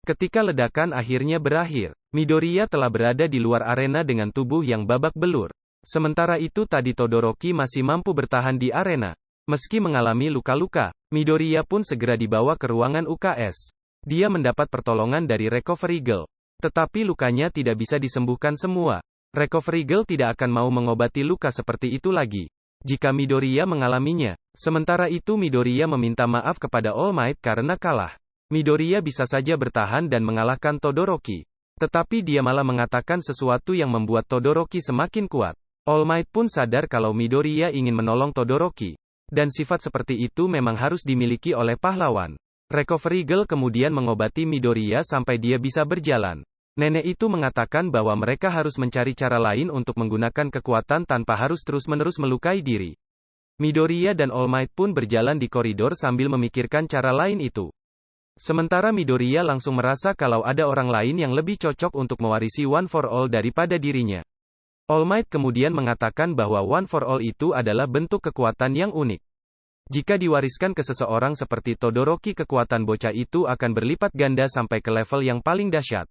Ketika ledakan akhirnya berakhir, Midoriya telah berada di luar arena dengan tubuh yang babak belur. Sementara itu tadi Todoroki masih mampu bertahan di arena. Meski mengalami luka-luka, Midoriya pun segera dibawa ke ruangan UKS. Dia mendapat pertolongan dari Recovery Girl. Tetapi lukanya tidak bisa disembuhkan semua. Recovery Girl tidak akan mau mengobati luka seperti itu lagi. Jika Midoriya mengalaminya. Sementara itu Midoriya meminta maaf kepada All Might karena kalah. Midoriya bisa saja bertahan dan mengalahkan Todoroki. Tetapi dia malah mengatakan sesuatu yang membuat Todoroki semakin kuat. All Might pun sadar kalau Midoriya ingin menolong Todoroki. Dan sifat seperti itu memang harus dimiliki oleh pahlawan. Recovery Girl kemudian mengobati Midoriya sampai dia bisa berjalan. Nenek itu mengatakan bahwa mereka harus mencari cara lain untuk menggunakan kekuatan tanpa harus terus-menerus melukai diri. Midoriya dan All Might pun berjalan di koridor sambil memikirkan cara lain itu. Sementara Midoriya langsung merasa kalau ada orang lain yang lebih cocok untuk mewarisi One for All daripada dirinya. All Might kemudian mengatakan bahwa One for All itu adalah bentuk kekuatan yang unik. Jika diwariskan ke seseorang seperti Todoroki, kekuatan bocah itu akan berlipat ganda sampai ke level yang paling dahsyat.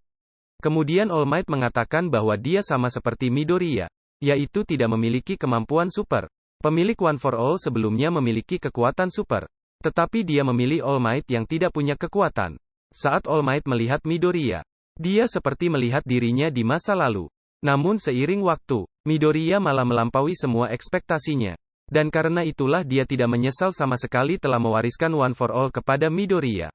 Kemudian All Might mengatakan bahwa dia sama seperti Midoriya, yaitu tidak memiliki kemampuan super. Pemilik One for All sebelumnya memiliki kekuatan super. Tetapi dia memilih All Might yang tidak punya kekuatan. Saat All Might melihat Midoriya, dia seperti melihat dirinya di masa lalu. Namun seiring waktu, Midoriya malah melampaui semua ekspektasinya. Dan karena itulah dia tidak menyesal sama sekali telah mewariskan One for All kepada Midoriya.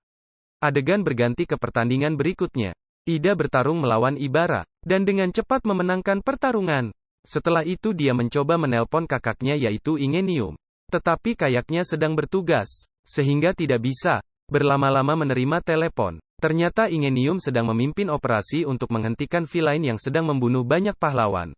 Adegan berganti ke pertandingan berikutnya. Ida bertarung melawan Ibara, dan dengan cepat memenangkan pertarungan. Setelah itu dia mencoba menelpon kakaknya yaitu Ingenium. Tetapi kayaknya sedang bertugas, sehingga tidak bisa berlama-lama menerima telepon. Ternyata Ingenium sedang memimpin operasi untuk menghentikan villain yang sedang membunuh banyak pahlawan.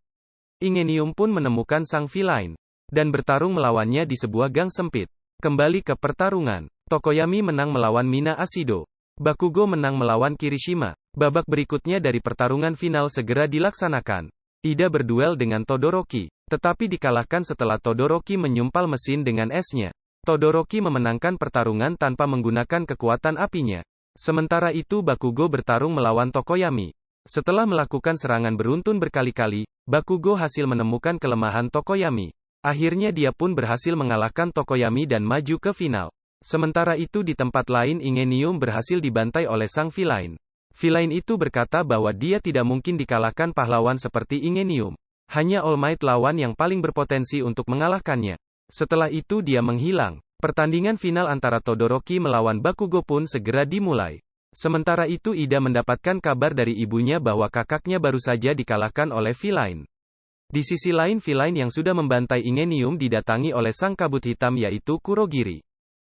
Ingenium pun menemukan sang villain, dan bertarung melawannya di sebuah gang sempit. Kembali ke pertarungan. Tokoyami menang melawan Mina Asido. Bakugo menang melawan Kirishima. Babak berikutnya dari pertarungan final segera dilaksanakan. Ida berduel dengan Todoroki, tetapi dikalahkan setelah Todoroki menyumpal mesin dengan esnya. Todoroki memenangkan pertarungan tanpa menggunakan kekuatan apinya. Sementara itu Bakugo bertarung melawan Tokoyami. Setelah melakukan serangan beruntun berkali-kali, Bakugo hasil menemukan kelemahan Tokoyami. Akhirnya dia pun berhasil mengalahkan Tokoyami dan maju ke final. Sementara itu di tempat lain Ingenium berhasil dibantai oleh sang villain. Villain itu berkata bahwa dia tidak mungkin dikalahkan pahlawan seperti Ingenium. Hanya All Might lawan yang paling berpotensi untuk mengalahkannya. Setelah itu dia menghilang. Pertandingan final antara Todoroki melawan Bakugo pun segera dimulai. Sementara itu Ida mendapatkan kabar dari ibunya bahwa kakaknya baru saja dikalahkan oleh villain. Di sisi lain villain yang sudah membantai Ingenium didatangi oleh sang kabut hitam yaitu Kurogiri.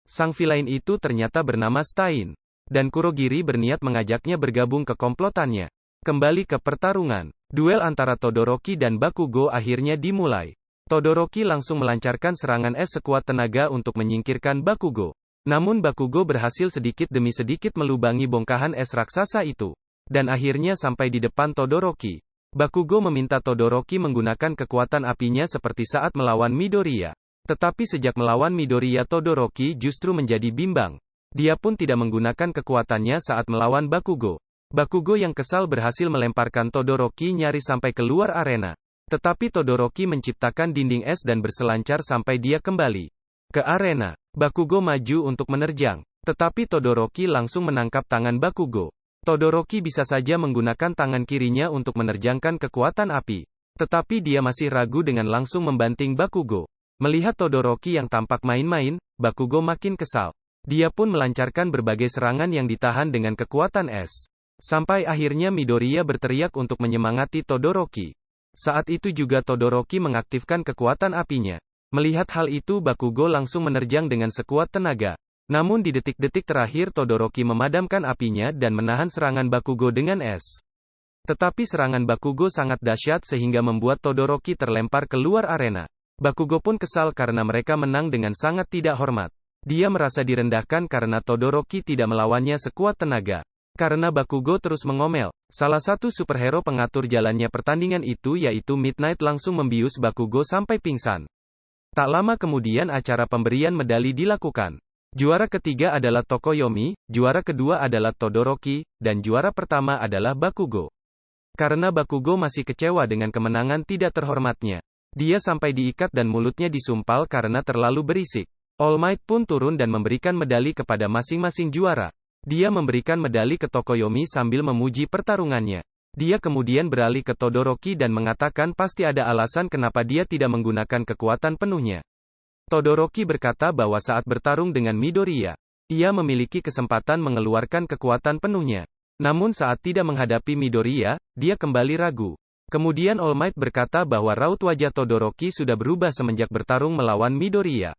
Sang villain itu ternyata bernama Stein. Dan Kurogiri berniat mengajaknya bergabung ke komplotannya. Kembali ke pertarungan. Duel antara Todoroki dan Bakugo akhirnya dimulai. Todoroki langsung melancarkan serangan es sekuat tenaga untuk menyingkirkan Bakugo. Namun Bakugo berhasil sedikit demi sedikit melubangi bongkahan es raksasa itu. Dan akhirnya sampai di depan Todoroki. Bakugo meminta Todoroki menggunakan kekuatan apinya seperti saat melawan Midoriya. Tetapi sejak melawan Midoriya Todoroki justru menjadi bimbang. Dia pun tidak menggunakan kekuatannya saat melawan Bakugo. Bakugo yang kesal berhasil melemparkan Todoroki nyaris sampai keluar arena. Tetapi Todoroki menciptakan dinding es dan berselancar sampai dia kembali ke arena. Bakugo maju untuk menerjang. Tetapi Todoroki langsung menangkap tangan Bakugo. Todoroki bisa saja menggunakan tangan kirinya untuk menerjangkan kekuatan api. Tetapi dia masih ragu dengan langsung membanting Bakugo. Melihat Todoroki yang tampak main-main, Bakugo makin kesal. Dia pun melancarkan berbagai serangan yang ditahan dengan kekuatan es. Sampai akhirnya Midoriya berteriak untuk menyemangati Todoroki. Saat itu juga Todoroki mengaktifkan kekuatan apinya. Melihat hal itu Bakugo langsung menerjang dengan sekuat tenaga. Namun di detik-detik terakhir Todoroki memadamkan apinya dan menahan serangan Bakugo dengan es. Tetapi serangan Bakugo sangat dahsyat sehingga membuat Todoroki terlempar keluar arena. Bakugo pun kesal karena mereka menang dengan sangat tidak hormat. Dia merasa direndahkan karena Todoroki tidak melawannya sekuat tenaga. Karena Bakugo terus mengomel, salah satu superhero pengatur jalannya pertandingan itu yaitu Midnight langsung membius Bakugo sampai pingsan. Tak lama kemudian acara pemberian medali dilakukan. Juara ketiga adalah Tokoyomi, juara kedua adalah Todoroki, dan juara pertama adalah Bakugo. Karena Bakugo masih kecewa dengan kemenangan tidak terhormatnya. Dia sampai diikat dan mulutnya disumpal karena terlalu berisik. All Might pun turun dan memberikan medali kepada masing-masing juara. Dia memberikan medali ke Tokoyomi sambil memuji pertarungannya. Dia kemudian beralih ke Todoroki dan mengatakan pasti ada alasan kenapa dia tidak menggunakan kekuatan penuhnya. Todoroki berkata bahwa saat bertarung dengan Midoriya, ia memiliki kesempatan mengeluarkan kekuatan penuhnya. Namun saat tidak menghadapi Midoriya, dia kembali ragu. Kemudian All Might berkata bahwa raut wajah Todoroki sudah berubah semenjak bertarung melawan Midoriya.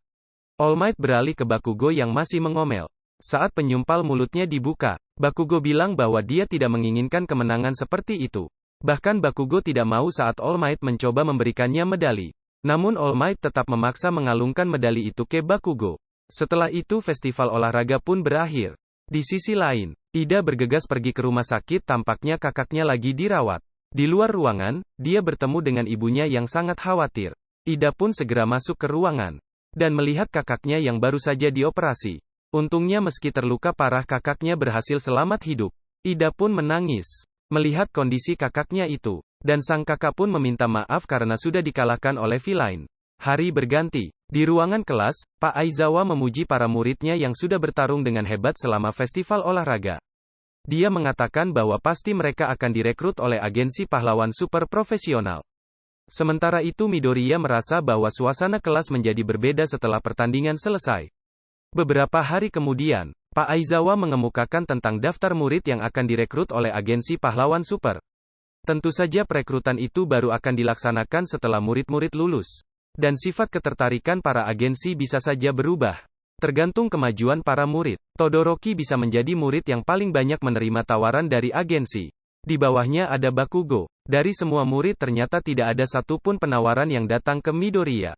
All Might beralih ke Bakugo yang masih mengomel. Saat penyumpal mulutnya dibuka, Bakugo bilang bahwa dia tidak menginginkan kemenangan seperti itu. Bahkan Bakugo tidak mau saat All Might mencoba memberikannya medali. Namun All Might tetap memaksa mengalungkan medali itu ke Bakugo. Setelah itu festival olahraga pun berakhir. Di sisi lain, Ida bergegas pergi ke rumah sakit tampaknya kakaknya lagi dirawat. Di luar ruangan, dia bertemu dengan ibunya yang sangat khawatir. Ida pun segera masuk ke ruangan. Dan melihat kakaknya yang baru saja dioperasi. Untungnya meski terluka parah kakaknya berhasil selamat hidup. Ida pun menangis. Melihat kondisi kakaknya itu. Dan sang kakak pun meminta maaf karena sudah dikalahkan oleh villain. Hari berganti. Di ruangan kelas, Pak Aizawa memuji para muridnya yang sudah bertarung dengan hebat selama festival olahraga. Dia mengatakan bahwa pasti mereka akan direkrut oleh agensi pahlawan super profesional. Sementara itu Midoriya merasa bahwa suasana kelas menjadi berbeda setelah pertandingan selesai. Beberapa hari kemudian, Pak Aizawa mengemukakan tentang daftar murid yang akan direkrut oleh agensi pahlawan super. Tentu saja perekrutan itu baru akan dilaksanakan setelah murid-murid lulus. Dan sifat ketertarikan para agensi bisa saja berubah. Tergantung kemajuan para murid. Todoroki bisa menjadi murid yang paling banyak menerima tawaran dari agensi. Di bawahnya ada Bakugo. Dari semua murid ternyata tidak ada satupun penawaran yang datang ke Midoriya.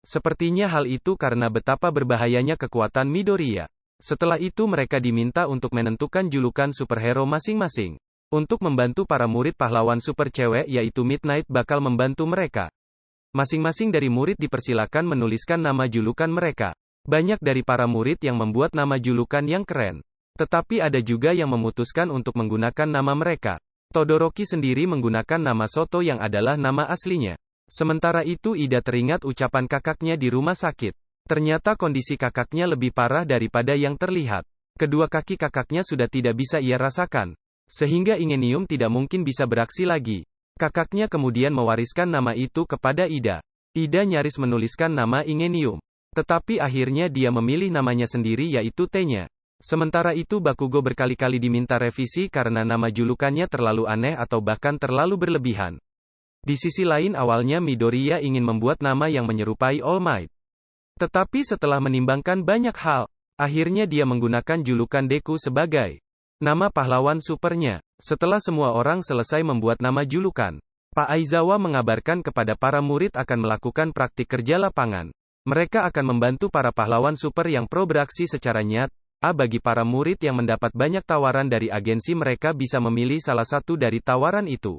Sepertinya hal itu karena betapa berbahayanya kekuatan Midoriya. Setelah itu mereka diminta untuk menentukan julukan superhero masing-masing. Untuk membantu para murid pahlawan super cewek yaitu Midnight bakal membantu mereka. Masing-masing dari murid dipersilakan menuliskan nama julukan mereka. Banyak dari para murid yang membuat nama julukan yang keren. Tetapi ada juga yang memutuskan untuk menggunakan nama mereka. Todoroki sendiri menggunakan nama Soto yang adalah nama aslinya. Sementara itu Ida teringat ucapan kakaknya di rumah sakit. Ternyata kondisi kakaknya lebih parah daripada yang terlihat. Kedua kaki kakaknya sudah tidak bisa ia rasakan. Sehingga Ingenium tidak mungkin bisa beraksi lagi. Kakaknya kemudian mewariskan nama itu kepada Ida. Ida nyaris menuliskan nama Ingenium. Tetapi akhirnya dia memilih namanya sendiri yaitu T-nya. Sementara itu Bakugo berkali-kali diminta revisi karena nama julukannya terlalu aneh atau bahkan terlalu berlebihan. Di sisi lain awalnya Midoriya ingin membuat nama yang menyerupai All Might. Tetapi setelah menimbangkan banyak hal, akhirnya dia menggunakan julukan Deku sebagai nama pahlawan supernya. Setelah semua orang selesai membuat nama julukan, Pak Aizawa mengabarkan kepada para murid akan melakukan praktik kerja lapangan. Mereka akan membantu para pahlawan super yang pro beraksi secara nyata. Bagi para murid yang mendapat banyak tawaran dari agensi mereka bisa memilih salah satu dari tawaran itu.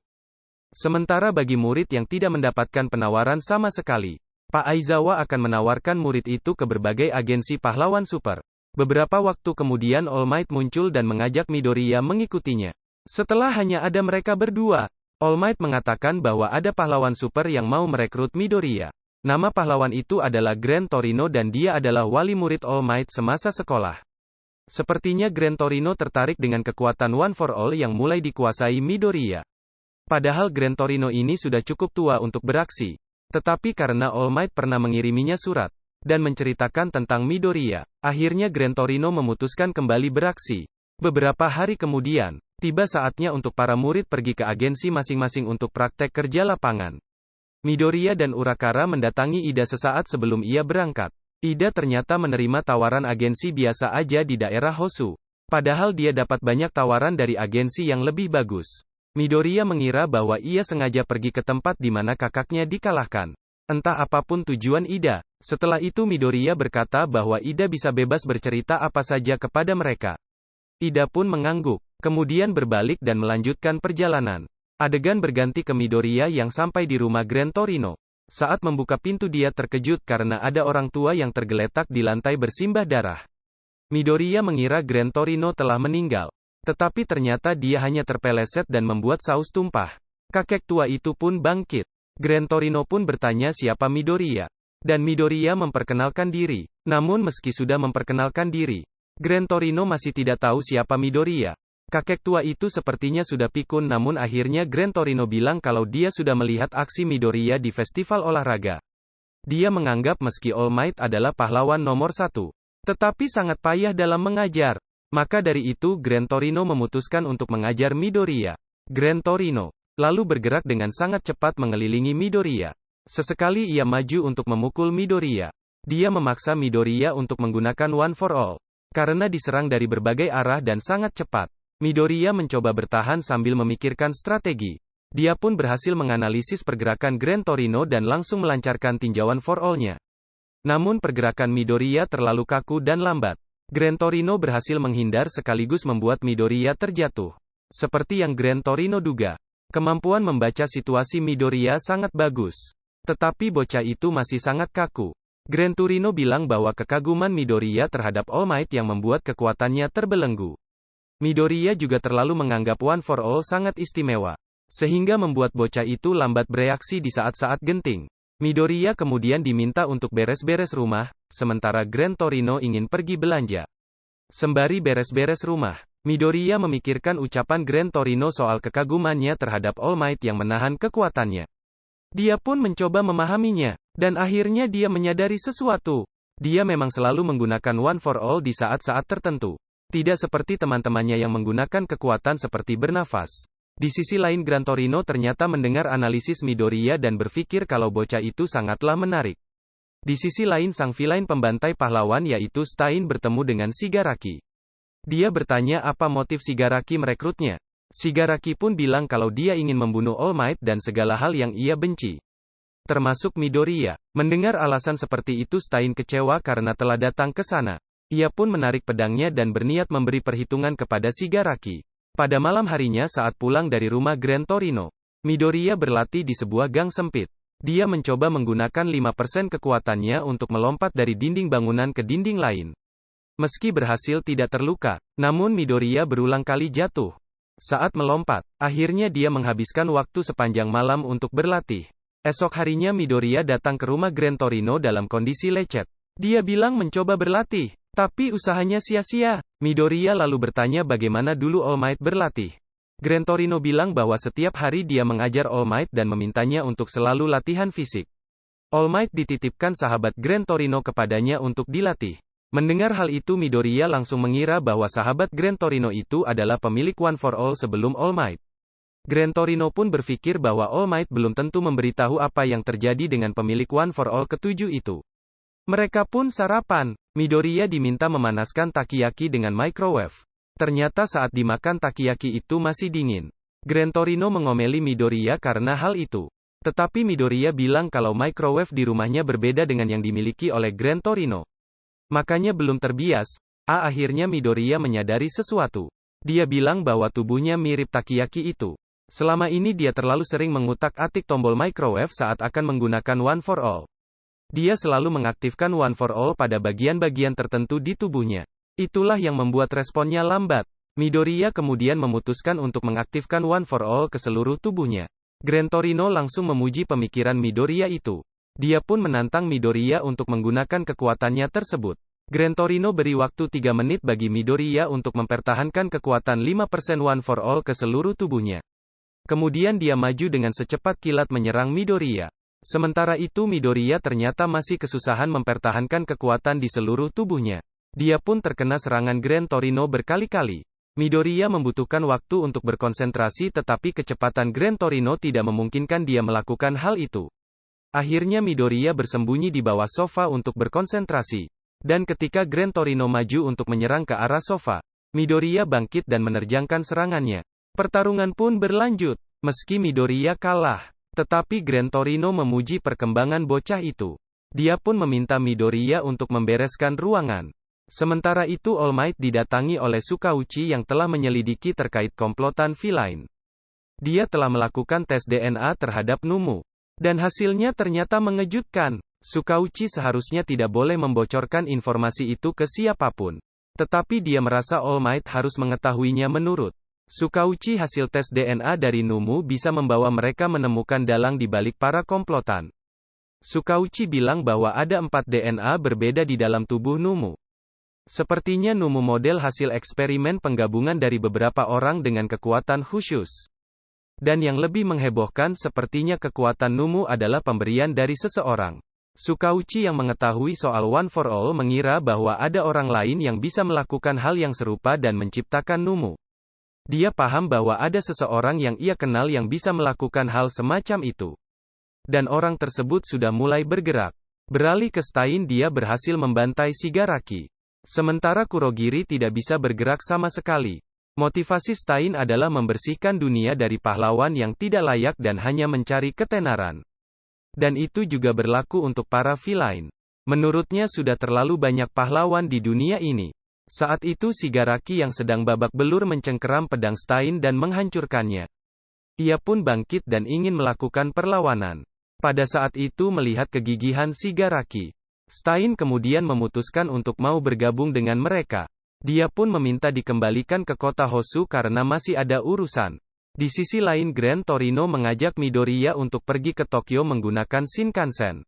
Sementara bagi murid yang tidak mendapatkan penawaran sama sekali, Pak Aizawa akan menawarkan murid itu ke berbagai agensi pahlawan super. Beberapa waktu kemudian All Might muncul dan mengajak Midoriya mengikutinya. Setelah hanya ada mereka berdua, All Might mengatakan bahwa ada pahlawan super yang mau merekrut Midoriya. Nama pahlawan itu adalah Grand Torino dan dia adalah wali murid All Might semasa sekolah. Sepertinya Grand Torino tertarik dengan kekuatan One for All yang mulai dikuasai Midoriya. Padahal Grand Torino ini sudah cukup tua untuk beraksi. Tetapi karena All Might pernah mengiriminya surat dan menceritakan tentang Midoriya, akhirnya Grand Torino memutuskan kembali beraksi. Beberapa hari kemudian, tiba saatnya untuk para murid pergi ke agensi masing-masing untuk praktek kerja lapangan. Midoriya dan Urakara mendatangi Ida sesaat sebelum ia berangkat. Ida ternyata menerima tawaran agensi biasa aja di daerah Hosu. Padahal dia dapat banyak tawaran dari agensi yang lebih bagus. Midoriya mengira bahwa ia sengaja pergi ke tempat di mana kakaknya dikalahkan. Entah apapun tujuan Ida. Setelah itu Midoriya berkata bahwa Ida bisa bebas bercerita apa saja kepada mereka. Ida pun mengangguk, kemudian berbalik dan melanjutkan perjalanan. Adegan berganti ke Midoriya yang sampai di rumah Grand Torino. Saat membuka pintu dia terkejut karena ada orang tua yang tergeletak di lantai bersimbah darah. Midoriya mengira Grand Torino telah meninggal. Tetapi ternyata dia hanya terpeleset dan membuat saus tumpah. Kakek tua itu pun bangkit. Grand Torino pun bertanya siapa Midoriya. Dan Midoriya memperkenalkan diri. Namun meski sudah memperkenalkan diri, Grand Torino masih tidak tahu siapa Midoriya. Kakek tua itu sepertinya sudah pikun namun akhirnya Grand Torino bilang kalau dia sudah melihat aksi Midoriya di festival olahraga. Dia menganggap meski All Might adalah pahlawan nomor 1, tetapi sangat payah dalam mengajar. Maka dari itu Grand Torino memutuskan untuk mengajar Midoriya. Grand Torino lalu bergerak dengan sangat cepat mengelilingi Midoriya. Sesekali ia maju untuk memukul Midoriya. Dia memaksa Midoriya untuk menggunakan One for All. Karena diserang dari berbagai arah dan sangat cepat, Midoriya mencoba bertahan sambil memikirkan strategi. Dia pun berhasil menganalisis pergerakan Grand Torino dan langsung melancarkan tinjauan for all-nya. Namun pergerakan Midoriya terlalu kaku dan lambat. Grand Torino berhasil menghindar sekaligus membuat Midoriya terjatuh. Seperti yang Grand Torino duga, kemampuan membaca situasi Midoriya sangat bagus. Tetapi bocah itu masih sangat kaku. Grand Torino bilang bahwa kekaguman Midoriya terhadap All Might yang membuat kekuatannya terbelenggu. Midoriya juga terlalu menganggap One for All sangat istimewa, sehingga membuat bocah itu lambat bereaksi di saat-saat genting. Midoriya kemudian diminta untuk beres-beres rumah, sementara Grand Torino ingin pergi belanja. Sembari beres-beres rumah, Midoriya memikirkan ucapan Grand Torino soal kekagumannya terhadap All Might yang menahan kekuatannya. Dia pun mencoba memahaminya, dan akhirnya dia menyadari sesuatu. Dia memang selalu menggunakan One for All di saat-saat tertentu. Tidak seperti teman-temannya yang menggunakan kekuatan seperti bernafas. Di sisi lain Grand Torino ternyata mendengar analisis Midoriya dan berpikir kalau bocah itu sangatlah menarik. Di sisi lain sang villain pembantai pahlawan yaitu Stein bertemu dengan Shigaraki. Dia bertanya apa motif Shigaraki merekrutnya. Shigaraki pun bilang kalau dia ingin membunuh All Might dan segala hal yang ia benci, termasuk Midoriya. Mendengar alasan seperti itu Stein kecewa karena telah datang ke sana. Ia pun menarik pedangnya dan berniat memberi perhitungan kepada Shigaraki. Pada malam harinya saat pulang dari rumah Grand Torino, Midoriya berlatih di sebuah gang sempit. Dia mencoba menggunakan 5% kekuatannya untuk melompat dari dinding bangunan ke dinding lain. Meski berhasil tidak terluka, namun Midoriya berulang kali jatuh. Saat melompat, akhirnya dia menghabiskan waktu sepanjang malam untuk berlatih. Esok harinya Midoriya datang ke rumah Grand Torino dalam kondisi lecet. Dia bilang mencoba berlatih, tapi usahanya sia-sia. Midoriya lalu bertanya bagaimana dulu All Might berlatih. Gran Torino bilang bahwa setiap hari dia mengajar All Might dan memintanya untuk selalu latihan fisik. All Might dititipkan sahabat Gran Torino kepadanya untuk dilatih. Mendengar hal itu Midoriya langsung mengira bahwa sahabat Gran Torino itu adalah pemilik One for All sebelum All Might. Gran Torino pun berpikir bahwa All Might belum tentu memberitahu apa yang terjadi dengan pemilik One for All ketujuh itu. Mereka pun sarapan. Midoriya diminta memanaskan takoyaki dengan microwave. Ternyata saat dimakan takoyaki itu masih dingin. Gran Torino mengomeli Midoriya karena hal itu. Tetapi Midoriya bilang kalau microwave di rumahnya berbeda dengan yang dimiliki oleh Gran Torino. Makanya belum terbias. Akhirnya Midoriya menyadari sesuatu. Dia bilang bahwa tubuhnya mirip takoyaki itu. Selama ini dia terlalu sering mengutak-atik tombol microwave saat akan menggunakan One for All. Dia selalu mengaktifkan One for All pada bagian-bagian tertentu di tubuhnya. Itulah yang membuat responnya lambat. Midoriya kemudian memutuskan untuk mengaktifkan One for All ke seluruh tubuhnya. Gran Torino langsung memuji pemikiran Midoriya itu. Dia pun menantang Midoriya untuk menggunakan kekuatannya tersebut. Gran Torino beri waktu 3 menit bagi Midoriya untuk mempertahankan kekuatan 5% One for All ke seluruh tubuhnya. Kemudian dia maju dengan secepat kilat menyerang Midoriya. Sementara itu Midoriya ternyata masih kesusahan mempertahankan kekuatan di seluruh tubuhnya. Dia pun terkena serangan Gran Torino berkali-kali. Midoriya membutuhkan waktu untuk berkonsentrasi tetapi kecepatan Gran Torino tidak memungkinkan dia melakukan hal itu. Akhirnya Midoriya bersembunyi di bawah sofa untuk berkonsentrasi. Dan ketika Gran Torino maju untuk menyerang ke arah sofa, Midoriya bangkit dan menerjangkan serangannya. Pertarungan pun berlanjut. Meski Midoriya kalah, tetapi Gran Torino memuji perkembangan bocah itu. Dia pun meminta Midoriya untuk membereskan ruangan. Sementara itu All Might didatangi oleh Sukauchi yang telah menyelidiki terkait komplotan villain. Dia telah melakukan tes DNA terhadap Numu. Dan hasilnya ternyata mengejutkan. Sukauchi seharusnya tidak boleh membocorkan informasi itu ke siapapun. Tetapi dia merasa All Might harus mengetahuinya menurut Sukauchi hasil tes DNA dari Numu bisa membawa mereka menemukan dalang di balik para komplotan. Sukauchi bilang bahwa ada 4 DNA berbeda di dalam tubuh Numu. Sepertinya Numu model hasil eksperimen penggabungan dari beberapa orang dengan kekuatan khusus. Dan yang lebih menghebohkan sepertinya kekuatan Numu adalah pemberian dari seseorang. Sukauchi yang mengetahui soal One for All mengira bahwa ada orang lain yang bisa melakukan hal yang serupa dan menciptakan Numu. Dia paham bahwa ada seseorang yang ia kenal yang bisa melakukan hal semacam itu. Dan orang tersebut sudah mulai bergerak. Beralih ke Stein dia berhasil membantai Shigaraki. Sementara Kurogiri tidak bisa bergerak sama sekali. Motivasi Stein adalah membersihkan dunia dari pahlawan yang tidak layak dan hanya mencari ketenaran. Dan itu juga berlaku untuk para villain. Menurutnya sudah terlalu banyak pahlawan di dunia ini. Saat itu Shigaraki yang sedang babak belur mencengkeram pedang Stein dan menghancurkannya. Ia pun bangkit dan ingin melakukan perlawanan. Pada saat itu melihat kegigihan Shigaraki, Stein kemudian memutuskan untuk mau bergabung dengan mereka. Dia pun meminta dikembalikan ke kota Hosu karena masih ada urusan. Di sisi lain Gran Torino mengajak Midoriya untuk pergi ke Tokyo menggunakan Shinkansen.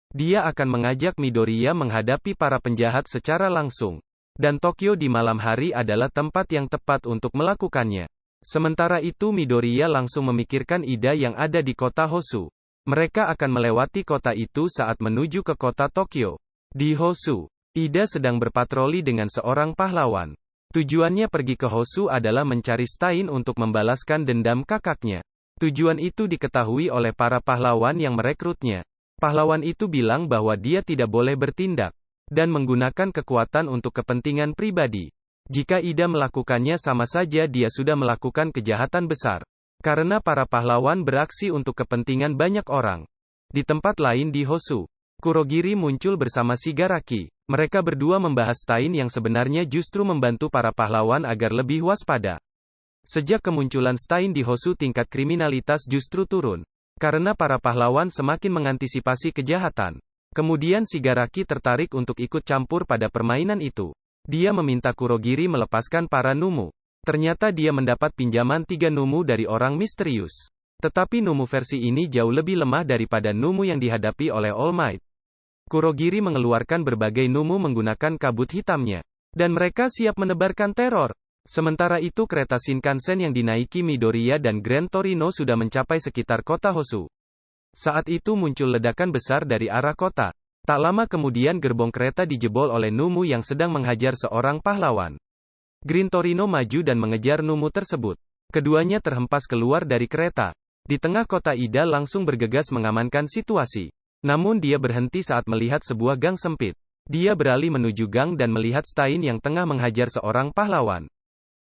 Dia akan mengajak Midoriya menghadapi para penjahat secara langsung. Dan Tokyo di malam hari adalah tempat yang tepat untuk melakukannya. Sementara itu Midoriya langsung memikirkan ide yang ada di kota Hosu. Mereka akan melewati kota itu saat menuju ke kota Tokyo. Di Hosu, Ida sedang berpatroli dengan seorang pahlawan. Tujuannya pergi ke Hosu adalah mencari Stein untuk membalaskan dendam kakaknya. Tujuan itu diketahui oleh para pahlawan yang merekrutnya. Pahlawan itu bilang bahwa dia tidak boleh bertindak dan menggunakan kekuatan untuk kepentingan pribadi. Jika Ida melakukannya sama saja dia sudah melakukan kejahatan besar. Karena para pahlawan beraksi untuk kepentingan banyak orang. Di tempat lain di Hosu, Kurogiri muncul bersama Shigaraki. Mereka berdua membahas Stein yang sebenarnya justru membantu para pahlawan agar lebih waspada. Sejak kemunculan Stein di Hosu tingkat kriminalitas justru turun. Karena para pahlawan semakin mengantisipasi kejahatan. Kemudian Shigaraki tertarik untuk ikut campur pada permainan itu. Dia meminta Kurogiri melepaskan para Numu. Ternyata dia mendapat pinjaman 3 Numu dari orang misterius. Tetapi Numu versi ini jauh lebih lemah daripada Numu yang dihadapi oleh All Might. Kurogiri mengeluarkan berbagai numu menggunakan kabut hitamnya. Dan mereka siap menebarkan teror. Sementara itu kereta Shinkansen yang dinaiki Midoriya dan Grand Torino sudah mencapai sekitar kota Hosu. Saat itu muncul ledakan besar dari arah kota. Tak lama kemudian gerbong kereta dijebol oleh Numu yang sedang menghajar seorang pahlawan. Grand Torino maju dan mengejar Numu tersebut. Keduanya terhempas keluar dari kereta. Di tengah kota Ida langsung bergegas mengamankan situasi. Namun dia berhenti saat melihat sebuah gang sempit. Dia beralih menuju gang dan melihat Stein yang tengah menghajar seorang pahlawan.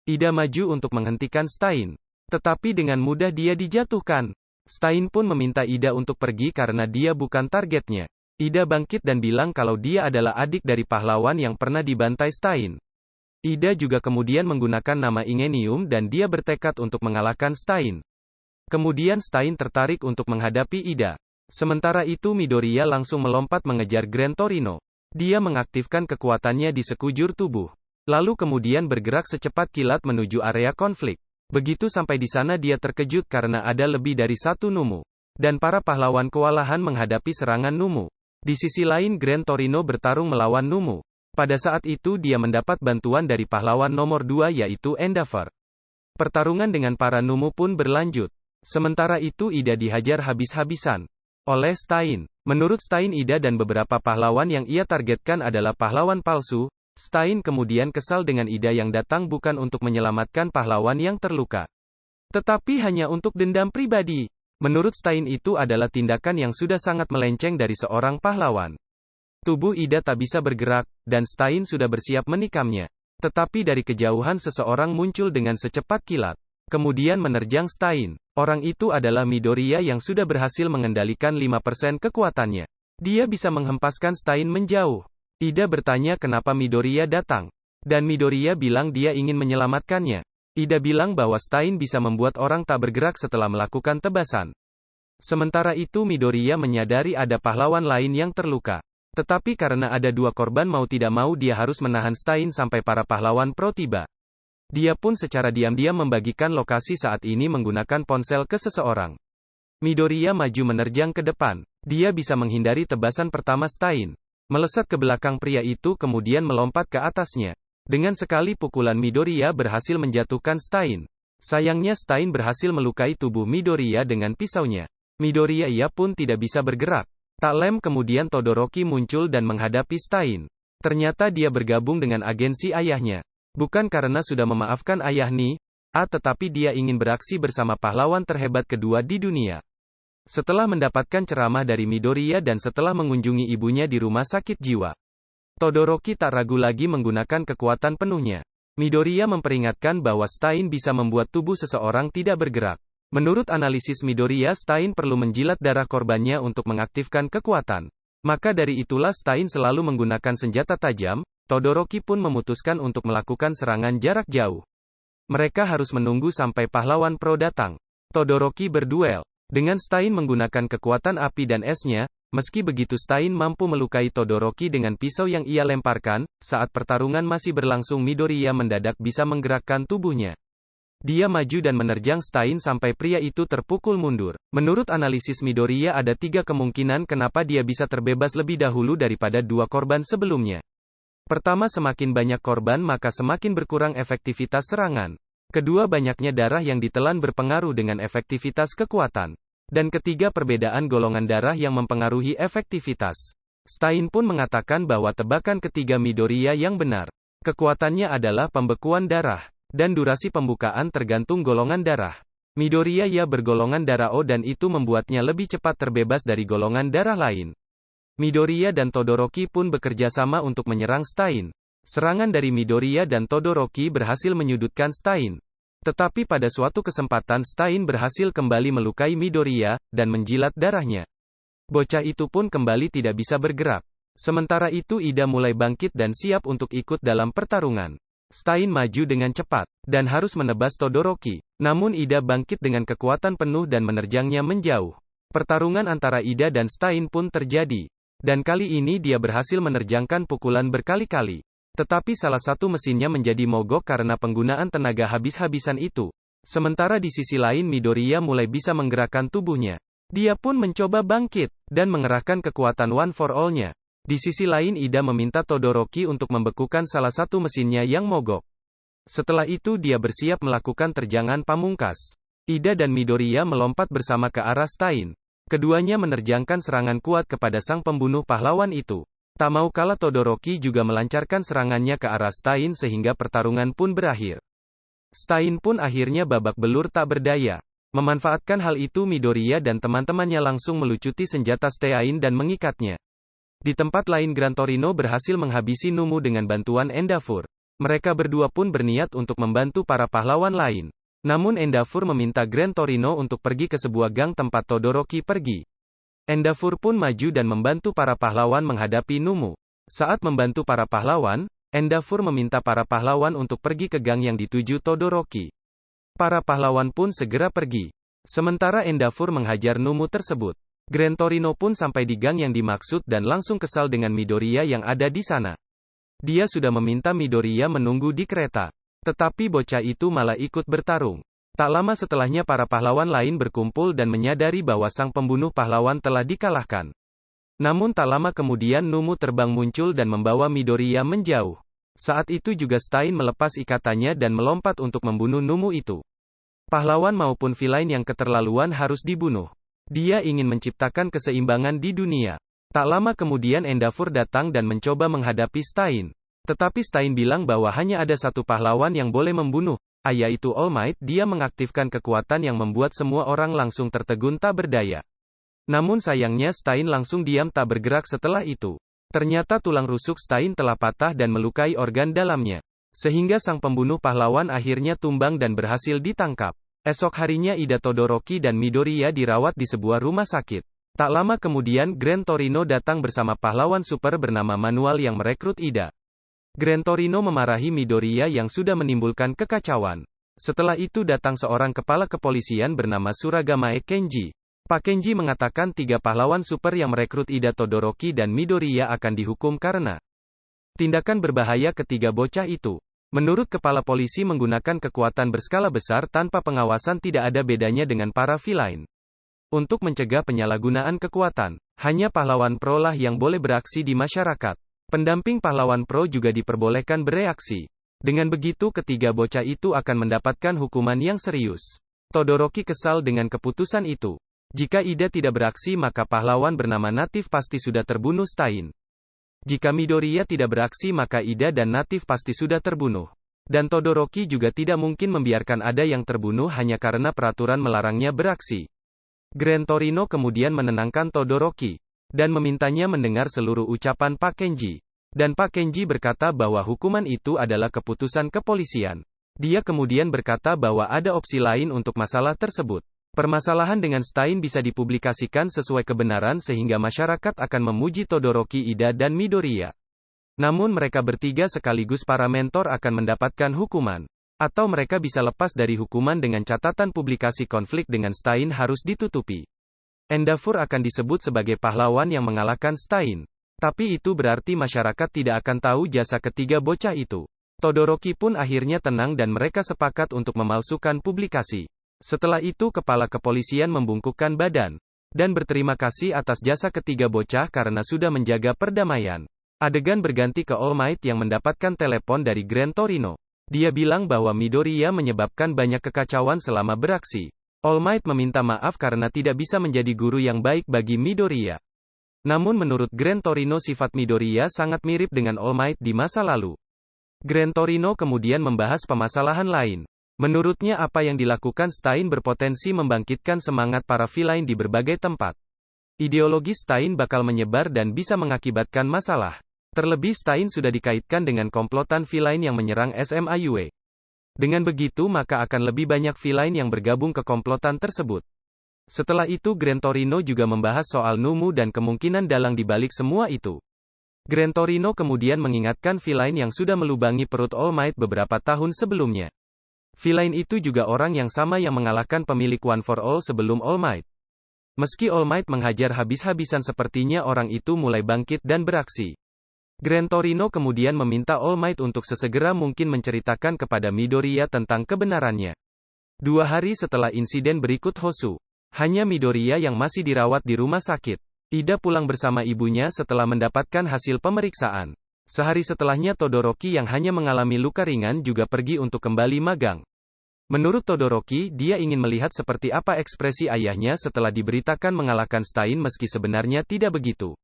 Ida maju untuk menghentikan Stein. Tetapi dengan mudah dia dijatuhkan. Stein pun meminta Ida untuk pergi karena dia bukan targetnya. Ida bangkit dan bilang kalau dia adalah adik dari pahlawan yang pernah dibantai Stein. Ida juga kemudian menggunakan nama Ingenium dan dia bertekad untuk mengalahkan Stein. Kemudian Stein tertarik untuk menghadapi Ida. Sementara itu Midoriya langsung melompat mengejar Grand Torino. Dia mengaktifkan kekuatannya di sekujur tubuh. Lalu kemudian bergerak secepat kilat menuju area konflik. Begitu sampai di sana dia terkejut karena ada lebih dari satu Numu. Dan para pahlawan kewalahan menghadapi serangan Numu. Di sisi lain Grand Torino bertarung melawan Numu. Pada saat itu dia mendapat bantuan dari pahlawan nomor 2 yaitu Endeavor. Pertarungan dengan para Numu pun berlanjut. Sementara itu Ida dihajar habis-habisan oleh Stein. Menurut Stein Ida dan beberapa pahlawan yang ia targetkan adalah pahlawan palsu. Stein kemudian kesal dengan Ida yang datang bukan untuk menyelamatkan pahlawan yang terluka, tetapi hanya untuk dendam pribadi. Menurut Stein itu adalah tindakan yang sudah sangat melenceng dari seorang pahlawan. Tubuh Ida tak bisa bergerak, dan Stein sudah bersiap menikamnya. Tetapi dari kejauhan seseorang muncul dengan secepat kilat. Kemudian menerjang Stein. Orang itu adalah Midoriya yang sudah berhasil mengendalikan 5% kekuatannya. Dia bisa menghempaskan Stein menjauh. Ida bertanya kenapa Midoriya datang. Dan Midoriya bilang dia ingin menyelamatkannya. Ida bilang bahwa Stein bisa membuat orang tak bergerak setelah melakukan tebasan. Sementara itu Midoriya menyadari ada pahlawan lain yang terluka. Tetapi karena ada dua korban mau tidak mau dia harus menahan Stein sampai para pahlawan pro tiba. Dia pun secara diam-diam membagikan lokasi saat ini menggunakan ponsel ke seseorang. Midoriya maju menerjang ke depan. Dia bisa menghindari tebasan pertama Stein. Melesat ke belakang pria itu kemudian melompat ke atasnya. Dengan sekali pukulan Midoriya berhasil menjatuhkan Stein. Sayangnya Stein berhasil melukai tubuh Midoriya dengan pisaunya. Midoriya pun tidak bisa bergerak. Tak lama kemudian Todoroki muncul dan menghadapi Stein. Ternyata dia bergabung dengan agensi ayahnya. Bukan karena sudah memaafkan ayah tetapi dia ingin beraksi bersama pahlawan terhebat kedua di dunia. Setelah mendapatkan ceramah dari Midoriya dan setelah mengunjungi ibunya di rumah sakit jiwa, Todoroki tak ragu lagi menggunakan kekuatan penuhnya. Midoriya memperingatkan bahwa Stein bisa membuat tubuh seseorang tidak bergerak. Menurut analisis Midoriya, Stein perlu menjilat darah korbannya untuk mengaktifkan kekuatan. Maka dari itulah Stein selalu menggunakan senjata tajam. Todoroki pun memutuskan untuk melakukan serangan jarak jauh. Mereka harus menunggu sampai pahlawan pro datang. Todoroki berduel dengan Stein menggunakan kekuatan api dan esnya. Meski begitu Stein mampu melukai Todoroki dengan pisau yang ia lemparkan. Saat pertarungan masih berlangsung Midoriya mendadak bisa menggerakkan tubuhnya. Dia maju dan menerjang Stein sampai pria itu terpukul mundur. Menurut analisis Midoriya ada 3 kemungkinan kenapa dia bisa terbebas lebih dahulu daripada 2 korban sebelumnya. Pertama, semakin banyak korban maka semakin berkurang efektivitas serangan. Kedua, banyaknya darah yang ditelan berpengaruh dengan efektivitas kekuatan. Dan ketiga, perbedaan golongan darah yang mempengaruhi efektivitas. Stein pun mengatakan bahwa tebakan ketiga Midoriya yang benar. Kekuatannya adalah pembekuan darah. Dan durasi pembukaan tergantung golongan darah. Midoriya bergolongan darah O dan itu membuatnya lebih cepat terbebas dari golongan darah lain. Midoriya dan Todoroki pun bekerja sama untuk menyerang Stein. Serangan dari Midoriya dan Todoroki berhasil menyudutkan Stein. Tetapi pada suatu kesempatan Stein berhasil kembali melukai Midoriya, dan menjilat darahnya. Bocah itu pun kembali tidak bisa bergerak. Sementara itu Ida mulai bangkit dan siap untuk ikut dalam pertarungan. Stein maju dengan cepat, dan harus menebas Todoroki. Namun Ida bangkit dengan kekuatan penuh dan menerjangnya menjauh. Pertarungan antara Ida dan Stein pun terjadi. Dan kali ini dia berhasil menerjangkan pukulan berkali-kali. Tetapi salah satu mesinnya menjadi mogok karena penggunaan tenaga habis-habisan itu. Sementara di sisi lain Midoriya mulai bisa menggerakkan tubuhnya. Dia pun mencoba bangkit, dan mengerahkan kekuatan One for All-nya. Di sisi lain Ida meminta Todoroki untuk membekukan salah satu mesinnya yang mogok. Setelah itu dia bersiap melakukan terjangan pamungkas. Ida dan Midoriya melompat bersama ke arah Stein. Keduanya menerjangkan serangan kuat kepada sang pembunuh pahlawan itu. Tak mau kalah Todoroki juga melancarkan serangannya ke arah Stein sehingga pertarungan pun berakhir. Stein pun akhirnya babak belur tak berdaya. Memanfaatkan hal itu Midoriya dan teman-temannya langsung melucuti senjata Stein dan mengikatnya. Di tempat lain Gran Torino berhasil menghabisi Numu dengan bantuan Endeavor. Mereka berdua pun berniat untuk membantu para pahlawan lain. Namun Endeavor meminta Gran Torino untuk pergi ke sebuah gang tempat Todoroki pergi. Endeavor pun maju dan membantu para pahlawan menghadapi Numu. Saat membantu para pahlawan, Endeavor meminta para pahlawan untuk pergi ke gang yang dituju Todoroki. Para pahlawan pun segera pergi. Sementara Endeavor menghajar Numu tersebut. Gran Torino pun sampai di gang yang dimaksud dan langsung kesal dengan Midoriya yang ada di sana. Dia sudah meminta Midoriya menunggu di kereta. Tetapi bocah itu malah ikut bertarung. Tak lama setelahnya para pahlawan lain berkumpul dan menyadari bahwa sang pembunuh pahlawan telah dikalahkan. Namun tak lama kemudian Numu terbang muncul dan membawa Midoriya menjauh. Saat itu juga Stein melepas ikatannya dan melompat untuk membunuh Numu itu. Pahlawan maupun villain yang keterlaluan harus dibunuh. Dia ingin menciptakan keseimbangan di dunia. Tak lama kemudian Endeavor datang dan mencoba menghadapi Stein. Tetapi Stein bilang bahwa hanya ada satu pahlawan yang boleh membunuh, yaitu All Might. Dia mengaktifkan kekuatan yang membuat semua orang langsung tertegun tak berdaya. Namun sayangnya Stein langsung diam tak bergerak setelah itu. Ternyata tulang rusuk Stein telah patah dan melukai organ dalamnya. Sehingga sang pembunuh pahlawan akhirnya tumbang dan berhasil ditangkap. Esok harinya Ida Todoroki dan Midoriya dirawat di sebuah rumah sakit. Tak lama kemudian Gran Torino datang bersama pahlawan super bernama Manual yang merekrut Ida. Gran Torino memarahi Midoriya yang sudah menimbulkan kekacauan. Setelah itu datang seorang kepala kepolisian bernama Suragamae Kenji. Pak Kenji mengatakan 3 pahlawan super yang merekrut Ida Todoroki dan Midoriya akan dihukum karena tindakan berbahaya ketiga bocah itu. Menurut kepala polisi menggunakan kekuatan berskala besar tanpa pengawasan tidak ada bedanya dengan para villain. Untuk mencegah penyalahgunaan kekuatan, hanya pahlawan pro lah yang boleh beraksi di masyarakat. Pendamping pahlawan pro juga diperbolehkan bereaksi. Dengan begitu ketiga bocah itu akan mendapatkan hukuman yang serius. Todoroki kesal dengan keputusan itu. Jika Ida tidak beraksi maka pahlawan bernama Natif pasti sudah terbunuh Stein. Jika Midoriya tidak beraksi maka Ida dan Natif pasti sudah terbunuh. Dan Todoroki juga tidak mungkin membiarkan ada yang terbunuh hanya karena peraturan melarangnya beraksi. Gran Torino kemudian menenangkan Todoroki, dan memintanya mendengar seluruh ucapan Pak Kenji. Dan Pak Kenji berkata bahwa hukuman itu adalah keputusan kepolisian. Dia kemudian berkata bahwa ada opsi lain untuk masalah tersebut. Permasalahan dengan Stein bisa dipublikasikan sesuai kebenaran sehingga masyarakat akan memuji Todoroki, Ida dan Midoriya. Namun mereka bertiga sekaligus para mentor akan mendapatkan hukuman. Atau mereka bisa lepas dari hukuman dengan catatan publikasi konflik dengan Stein harus ditutupi. Endeavor akan disebut sebagai pahlawan yang mengalahkan Stein. Tapi itu berarti masyarakat tidak akan tahu jasa ketiga bocah itu. Todoroki pun akhirnya tenang dan mereka sepakat untuk memalsukan publikasi. Setelah itu kepala kepolisian membungkukkan badan. Dan berterima kasih atas jasa ketiga bocah karena sudah menjaga perdamaian. Adegan berganti ke All Might yang mendapatkan telepon dari Gran Torino. Dia bilang bahwa Midoriya menyebabkan banyak kekacauan selama beraksi. All Might meminta maaf karena tidak bisa menjadi guru yang baik bagi Midoriya. Namun menurut Gran Torino sifat Midoriya sangat mirip dengan All Might di masa lalu. Gran Torino kemudian membahas permasalahan lain. Menurutnya apa yang dilakukan Stein berpotensi membangkitkan semangat para villain di berbagai tempat. Ideologi Stein bakal menyebar dan bisa mengakibatkan masalah. Terlebih Stein sudah dikaitkan dengan komplotan villain yang menyerang SMAUE. Dengan begitu maka akan lebih banyak villain yang bergabung ke komplotan tersebut. Setelah itu Gran Torino juga membahas soal Numu dan kemungkinan dalang di balik semua itu. Gran Torino kemudian mengingatkan villain yang sudah melubangi perut All Might beberapa tahun sebelumnya. Villain itu juga orang yang sama yang mengalahkan pemilik One for All sebelum All Might. Meski All Might menghajar habis-habisan sepertinya orang itu mulai bangkit dan beraksi. Gran Torino kemudian meminta All Might untuk sesegera mungkin menceritakan kepada Midoriya tentang kebenarannya. 2 hari setelah insiden berikut Hosu, hanya Midoriya yang masih dirawat di rumah sakit. Ida pulang bersama ibunya setelah mendapatkan hasil pemeriksaan. Sehari setelahnya Todoroki yang hanya mengalami luka ringan juga pergi untuk kembali magang. Menurut Todoroki, dia ingin melihat seperti apa ekspresi ayahnya setelah diberitakan mengalahkan Stein meski sebenarnya tidak begitu.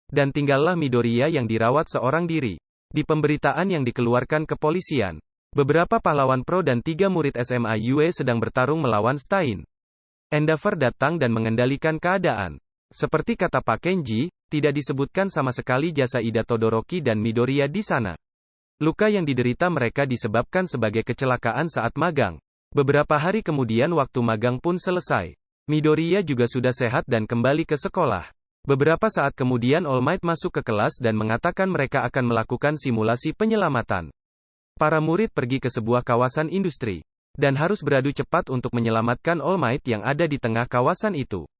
Dan tinggallah Midoriya yang dirawat seorang diri. Di pemberitaan yang dikeluarkan kepolisian, beberapa pahlawan pro dan 3 murid SMA Yue sedang bertarung melawan Stein. Endeavor datang dan mengendalikan keadaan. Seperti kata Pak Kenji, tidak disebutkan sama sekali jasa Ida Todoroki dan Midoriya di sana. Luka yang diderita mereka disebabkan sebagai kecelakaan saat magang. Beberapa hari kemudian waktu magang pun selesai. Midoriya juga sudah sehat dan kembali ke sekolah. Beberapa saat kemudian All Might masuk ke kelas dan mengatakan mereka akan melakukan simulasi penyelamatan. Para murid pergi ke sebuah kawasan industri, dan harus beradu cepat untuk menyelamatkan All Might yang ada di tengah kawasan itu.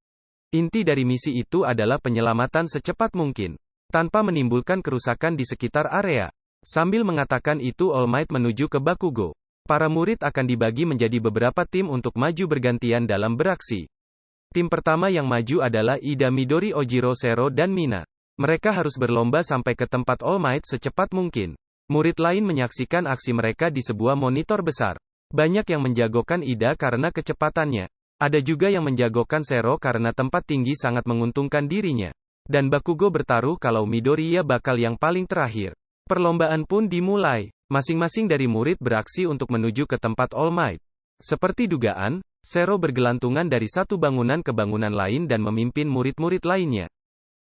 Inti dari misi itu adalah penyelamatan secepat mungkin, tanpa menimbulkan kerusakan di sekitar area. Sambil mengatakan itu All Might menuju ke Bakugo. Para murid akan dibagi menjadi beberapa tim untuk maju bergantian dalam beraksi. Tim pertama yang maju adalah Ida, Midori, Ojiro, Zero, dan Mina. Mereka harus berlomba sampai ke tempat All Might secepat mungkin. Murid lain menyaksikan aksi mereka di sebuah monitor besar. Banyak yang menjagokan Ida karena kecepatannya. Ada juga yang menjagokan Zero karena tempat tinggi sangat menguntungkan dirinya. Dan Bakugo bertaruh kalau Midoriya bakal yang paling terakhir. Perlombaan pun dimulai. Masing-masing dari murid beraksi untuk menuju ke tempat All Might. Seperti dugaan, Zero bergelantungan dari satu bangunan ke bangunan lain dan memimpin murid-murid lainnya.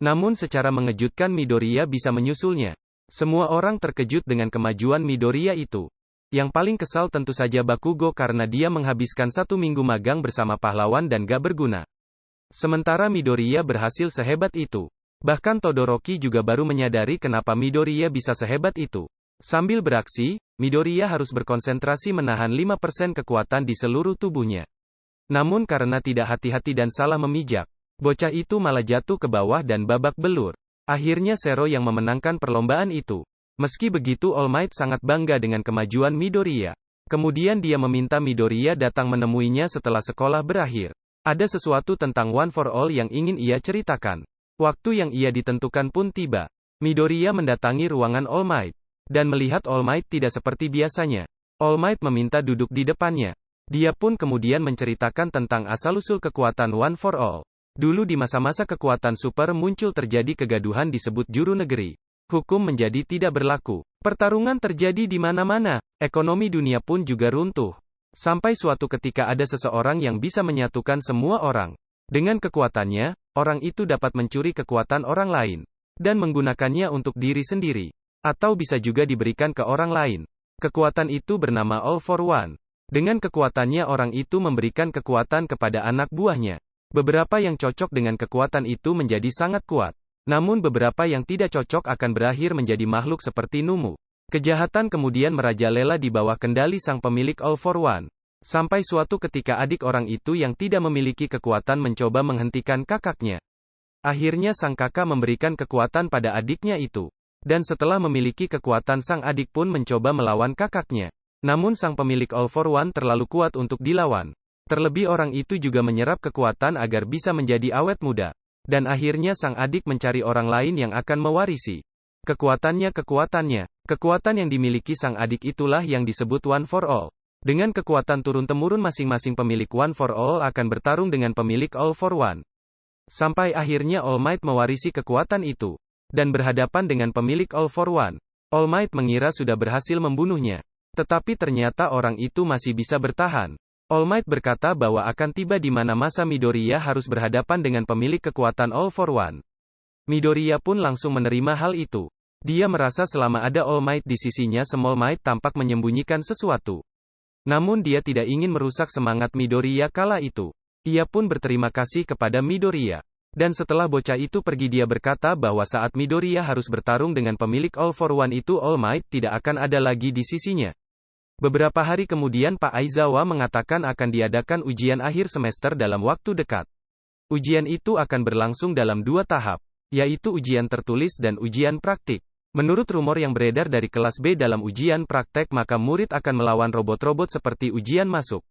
Namun secara mengejutkan Midoriya bisa menyusulnya. Semua orang terkejut dengan kemajuan Midoriya itu. Yang paling kesal tentu saja Bakugo karena dia menghabiskan 1 minggu magang bersama pahlawan dan gak berguna. Sementara Midoriya berhasil sehebat itu. Bahkan Todoroki juga baru menyadari kenapa Midoriya bisa sehebat itu. Sambil beraksi, Midoriya harus berkonsentrasi menahan 5% kekuatan di seluruh tubuhnya. Namun karena tidak hati-hati dan salah memijak, bocah itu malah jatuh ke bawah dan babak belur. Akhirnya Zero yang memenangkan perlombaan itu. Meski begitu All Might sangat bangga dengan kemajuan Midoriya. Kemudian dia meminta Midoriya datang menemuinya setelah sekolah berakhir. Ada sesuatu tentang One for All yang ingin ia ceritakan. Waktu yang ia ditentukan pun tiba. Midoriya mendatangi ruangan All Might. Dan melihat All Might tidak seperti biasanya. All Might meminta duduk di depannya. Dia pun kemudian menceritakan tentang asal-usul kekuatan One for All. Dulu di masa-masa kekuatan super muncul terjadi kegaduhan disebut Juru Negeri. Hukum menjadi tidak berlaku. Pertarungan terjadi di mana-mana. Ekonomi dunia pun juga runtuh. Sampai suatu ketika ada seseorang yang bisa menyatukan semua orang. Dengan kekuatannya, orang itu dapat mencuri kekuatan orang lain. Dan menggunakannya untuk diri sendiri. Atau bisa juga diberikan ke orang lain. Kekuatan itu bernama All for One. Dengan kekuatannya orang itu memberikan kekuatan kepada anak buahnya. Beberapa yang cocok dengan kekuatan itu menjadi sangat kuat. Namun beberapa yang tidak cocok akan berakhir menjadi makhluk seperti Numu. Kejahatan kemudian merajalela di bawah kendali sang pemilik All for One. Sampai suatu ketika adik orang itu yang tidak memiliki kekuatan mencoba menghentikan kakaknya. Akhirnya sang kakak memberikan kekuatan pada adiknya itu. Dan setelah memiliki kekuatan sang adik pun mencoba melawan kakaknya. Namun sang pemilik All for One terlalu kuat untuk dilawan. Terlebih orang itu juga menyerap kekuatan agar bisa menjadi awet muda. Dan akhirnya sang adik mencari orang lain yang akan mewarisi kekuatannya. Kekuatan yang dimiliki sang adik itulah yang disebut One for All. Dengan kekuatan turun-temurun masing-masing pemilik One for All akan bertarung dengan pemilik All for One. Sampai akhirnya All Might mewarisi kekuatan itu. Dan berhadapan dengan pemilik All for One. All Might mengira sudah berhasil membunuhnya. Tetapi ternyata orang itu masih bisa bertahan. All Might berkata bahwa akan tiba di mana masa Midoriya harus berhadapan dengan pemilik kekuatan All for One. Midoriya pun langsung menerima hal itu. Dia merasa selama ada All Might di sisinya Small Might tampak menyembunyikan sesuatu. Namun dia tidak ingin merusak semangat Midoriya kala itu. Ia pun berterima kasih kepada Midoriya. Dan setelah bocah itu pergi dia berkata bahwa saat Midoriya harus bertarung dengan pemilik All for One itu All Might tidak akan ada lagi di sisinya. Beberapa hari kemudian Pak Aizawa mengatakan akan diadakan ujian akhir semester dalam waktu dekat. Ujian itu akan berlangsung dalam 2 tahap, yaitu ujian tertulis dan ujian praktik. Menurut rumor yang beredar dari kelas B dalam ujian praktek maka murid akan melawan robot-robot seperti ujian masuk.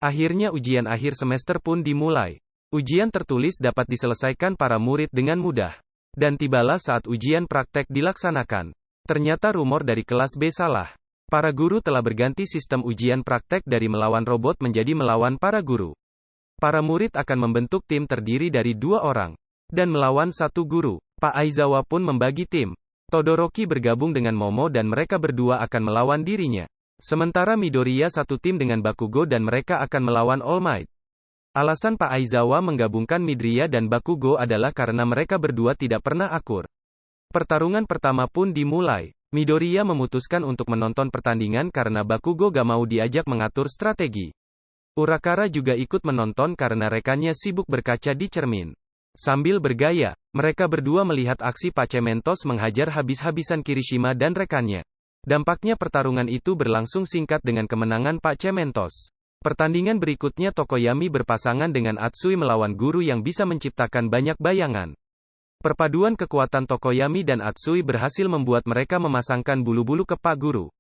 Akhirnya ujian akhir semester pun dimulai. Ujian tertulis dapat diselesaikan para murid dengan mudah. Dan tibalah saat ujian praktek dilaksanakan. Ternyata rumor dari kelas B salah. Para guru telah berganti sistem ujian praktek dari melawan robot menjadi melawan para guru. Para murid akan membentuk tim terdiri dari 2 orang. Dan melawan 1 guru. Pak Aizawa pun membagi tim. Todoroki bergabung dengan Momo dan mereka berdua akan melawan dirinya. Sementara Midoriya satu tim dengan Bakugo dan mereka akan melawan All Might. Alasan Pak Aizawa menggabungkan Midoriya dan Bakugo adalah karena mereka berdua tidak pernah akur. Pertarungan pertama pun dimulai. Midoriya memutuskan untuk menonton pertandingan karena Bakugo gak mau diajak mengatur strategi. Urakara juga ikut menonton karena rekannya sibuk berkaca di cermin. Sambil bergaya, mereka berdua melihat aksi Pak Cementos menghajar habis-habisan Kirishima dan rekannya. Dampaknya pertarungan itu berlangsung singkat dengan kemenangan Pak Cementos. Pertandingan berikutnya Tokoyami berpasangan dengan Atsui melawan guru yang bisa menciptakan banyak bayangan. Perpaduan kekuatan Tokoyami dan Atsui berhasil membuat mereka memasangkan bulu-bulu ke Pak Guru.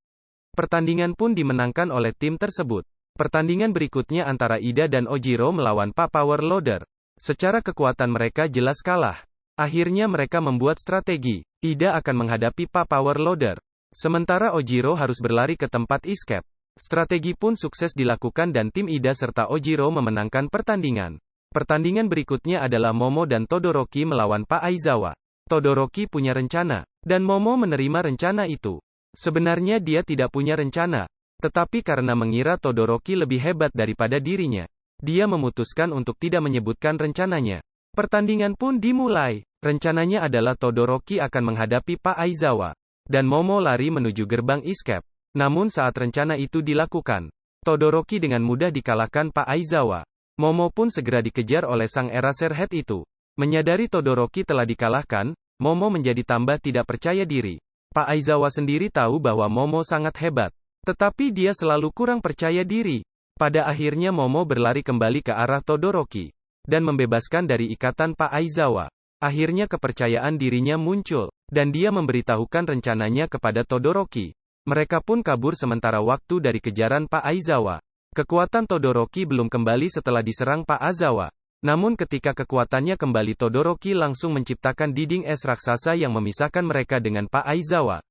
Pertandingan pun dimenangkan oleh tim tersebut. Pertandingan berikutnya antara Ida dan Ojiro melawan Pak Power Loader. Secara kekuatan mereka jelas kalah. Akhirnya mereka membuat strategi. Ida akan menghadapi Pak Power Loader. Sementara Ojiro harus berlari ke tempat escape. Strategi pun sukses dilakukan dan tim Ida serta Ojiro memenangkan pertandingan. Pertandingan berikutnya adalah Momo dan Todoroki melawan Pak Aizawa. Todoroki punya rencana, dan Momo menerima rencana itu. Sebenarnya dia tidak punya rencana. Tetapi karena mengira Todoroki lebih hebat daripada dirinya, dia memutuskan untuk tidak menyebutkan rencananya. Pertandingan pun dimulai. Rencananya adalah Todoroki akan menghadapi Pak Aizawa. Dan Momo lari menuju gerbang escape. Namun saat rencana itu dilakukan, Todoroki dengan mudah dikalahkan Pak Aizawa. Momo pun segera dikejar oleh sang Eraserhead itu. Menyadari Todoroki telah dikalahkan, Momo menjadi tambah tidak percaya diri. Pak Aizawa sendiri tahu bahwa Momo sangat hebat. Tetapi dia selalu kurang percaya diri. Pada akhirnya Momo berlari kembali ke arah Todoroki. Dan membebaskan dari ikatan Pak Aizawa. Akhirnya kepercayaan dirinya muncul. Dan dia memberitahukan rencananya kepada Todoroki. Mereka pun kabur sementara waktu dari kejaran Pak Aizawa. Kekuatan Todoroki belum kembali setelah diserang Pak Aizawa. Namun ketika kekuatannya kembali Todoroki langsung menciptakan dinding es raksasa yang memisahkan mereka dengan Pak Aizawa.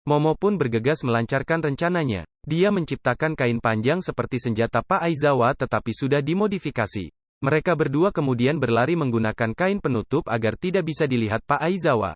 Momo pun bergegas melancarkan rencananya. Dia menciptakan kain panjang seperti senjata Pak Aizawa tetapi sudah dimodifikasi. Mereka berdua kemudian berlari menggunakan kain penutup agar tidak bisa dilihat Pak Aizawa.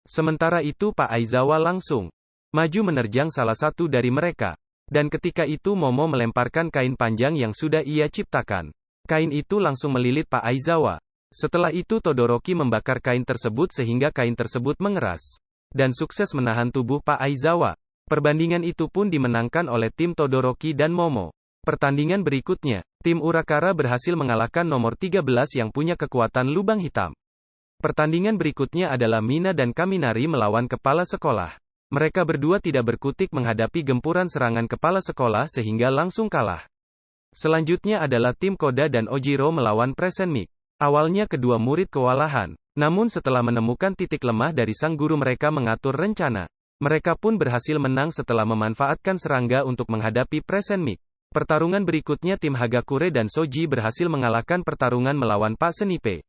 Sementara itu Pak Aizawa langsung maju menerjang salah satu dari mereka. Dan ketika itu Momo melemparkan kain panjang yang sudah ia ciptakan. Kain itu langsung melilit Pak Aizawa. Setelah itu Todoroki membakar kain tersebut sehingga kain tersebut mengeras. Dan sukses menahan tubuh Pak Aizawa. Perbandingan itu pun dimenangkan oleh tim Todoroki dan Momo. Pertandingan berikutnya, tim Urakara berhasil mengalahkan nomor 13 yang punya kekuatan lubang hitam. Pertandingan berikutnya adalah Mina dan Kaminari melawan kepala sekolah. Mereka berdua tidak berkutik menghadapi gempuran serangan kepala sekolah sehingga langsung kalah. Selanjutnya adalah tim Koda dan Ojiro melawan Presenmik. Awalnya kedua murid kewalahan. Namun setelah menemukan titik lemah dari sang guru mereka mengatur rencana. Mereka pun berhasil menang setelah memanfaatkan serangga untuk menghadapi Presenmik. Pertarungan berikutnya tim Hagakure dan Soji berhasil mengalahkan pertarungan melawan Pak Senipe.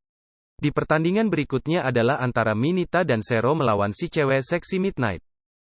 Di pertandingan berikutnya adalah antara Minita dan Zero melawan si cewek seksi Midnight.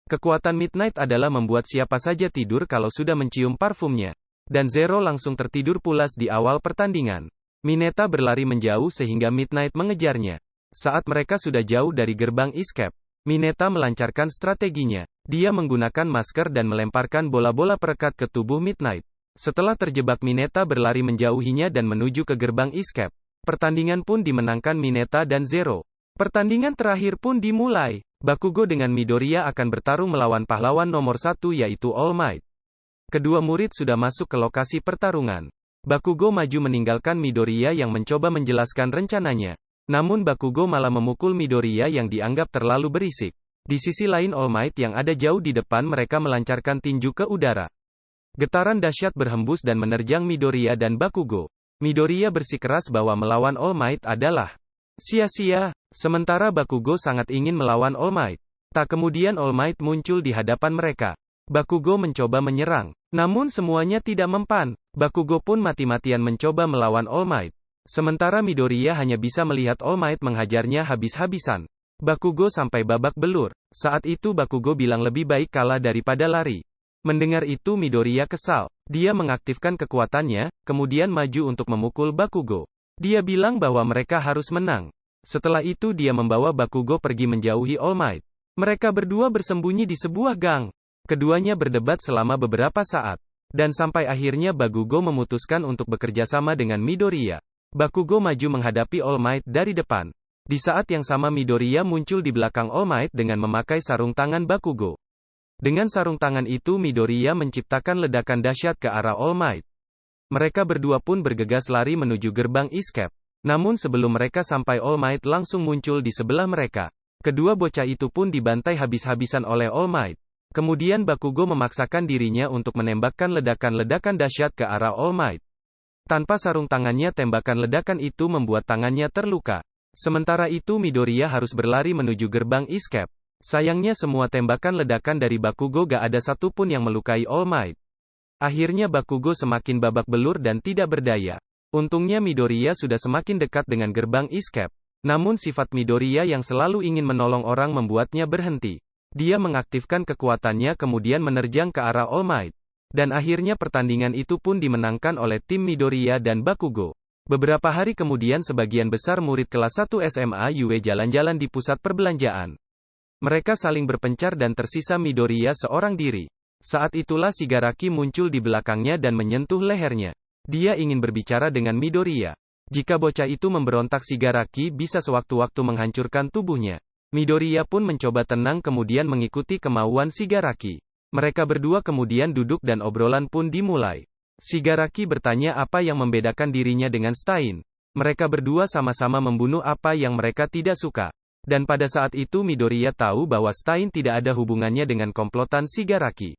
Kekuatan Midnight adalah membuat siapa saja tidur kalau sudah mencium parfumnya. Dan Zero langsung tertidur pulas di awal pertandingan. Mineta berlari menjauh sehingga Midnight mengejarnya. Saat mereka sudah jauh dari gerbang escape, Mineta melancarkan strateginya. Dia menggunakan masker dan melemparkan bola-bola perekat ke tubuh Midnight. Setelah terjebak Mineta berlari menjauhinya dan menuju ke gerbang escape. Pertandingan pun dimenangkan Mineta dan Zero. Pertandingan terakhir pun dimulai. Bakugo dengan Midoriya akan bertarung melawan pahlawan nomor 1 yaitu All Might. Kedua murid sudah masuk ke lokasi pertarungan. Bakugo maju meninggalkan Midoriya yang mencoba menjelaskan rencananya. Namun Bakugo malah memukul Midoriya yang dianggap terlalu berisik. Di sisi lain All Might yang ada jauh di depan mereka melancarkan tinju ke udara. Getaran dahsyat berhembus dan menerjang Midoriya dan Bakugo. Midoriya bersikeras bahwa melawan All Might adalah sia-sia. Sementara Bakugo sangat ingin melawan All Might. Tak kemudian All Might muncul di hadapan mereka. Bakugo mencoba menyerang. Namun semuanya tidak mempan. Bakugo pun mati-matian mencoba melawan All Might. Sementara Midoriya hanya bisa melihat All Might menghajarnya habis-habisan. Bakugo sampai babak belur. Saat itu Bakugo bilang lebih baik kalah daripada lari. Mendengar itu Midoriya kesal. Dia mengaktifkan kekuatannya, kemudian maju untuk memukul Bakugo. Dia bilang bahwa mereka harus menang. Setelah itu dia membawa Bakugo pergi menjauhi All Might. Mereka berdua bersembunyi di sebuah gang. Keduanya berdebat selama beberapa saat. Dan sampai akhirnya Bakugo memutuskan untuk bekerja sama dengan Midoriya. Bakugo maju menghadapi All Might dari depan. Di saat yang sama Midoriya muncul di belakang All Might dengan memakai sarung tangan Bakugo. Dengan sarung tangan itu Midoriya menciptakan ledakan dahsyat ke arah All Might. Mereka berdua pun bergegas lari menuju gerbang escape. Namun sebelum mereka sampai All Might langsung muncul di sebelah mereka. Kedua bocah itu pun dibantai habis-habisan oleh All Might. Kemudian Bakugo memaksakan dirinya untuk menembakkan ledakan-ledakan dahsyat ke arah All Might. Tanpa sarung tangannya tembakan ledakan itu membuat tangannya terluka. Sementara itu Midoriya harus berlari menuju gerbang escape. Sayangnya semua tembakan ledakan dari Bakugo gak ada satupun yang melukai All Might. Akhirnya Bakugo semakin babak belur dan tidak berdaya. Untungnya Midoriya sudah semakin dekat dengan gerbang escape. Namun sifat Midoriya yang selalu ingin menolong orang membuatnya berhenti. Dia mengaktifkan kekuatannya kemudian menerjang ke arah All Might. Dan akhirnya pertandingan itu pun dimenangkan oleh tim Midoriya dan Bakugo. Beberapa hari kemudian sebagian besar murid kelas 1 SMA Yue jalan-jalan di pusat perbelanjaan. Mereka saling berpencar dan tersisa Midoriya seorang diri. Saat itulah Shigaraki muncul di belakangnya dan menyentuh lehernya. Dia ingin berbicara dengan Midoriya. Jika bocah itu memberontak Shigaraki bisa sewaktu-waktu menghancurkan tubuhnya. Midoriya pun mencoba tenang kemudian mengikuti kemauan Shigaraki. Mereka berdua kemudian duduk dan obrolan pun dimulai. Shigaraki bertanya apa yang membedakan dirinya dengan Stein. Mereka berdua sama-sama membunuh apa yang mereka tidak suka. Dan pada saat itu Midoriya tahu bahwa Stein tidak ada hubungannya dengan komplotan Shigaraki.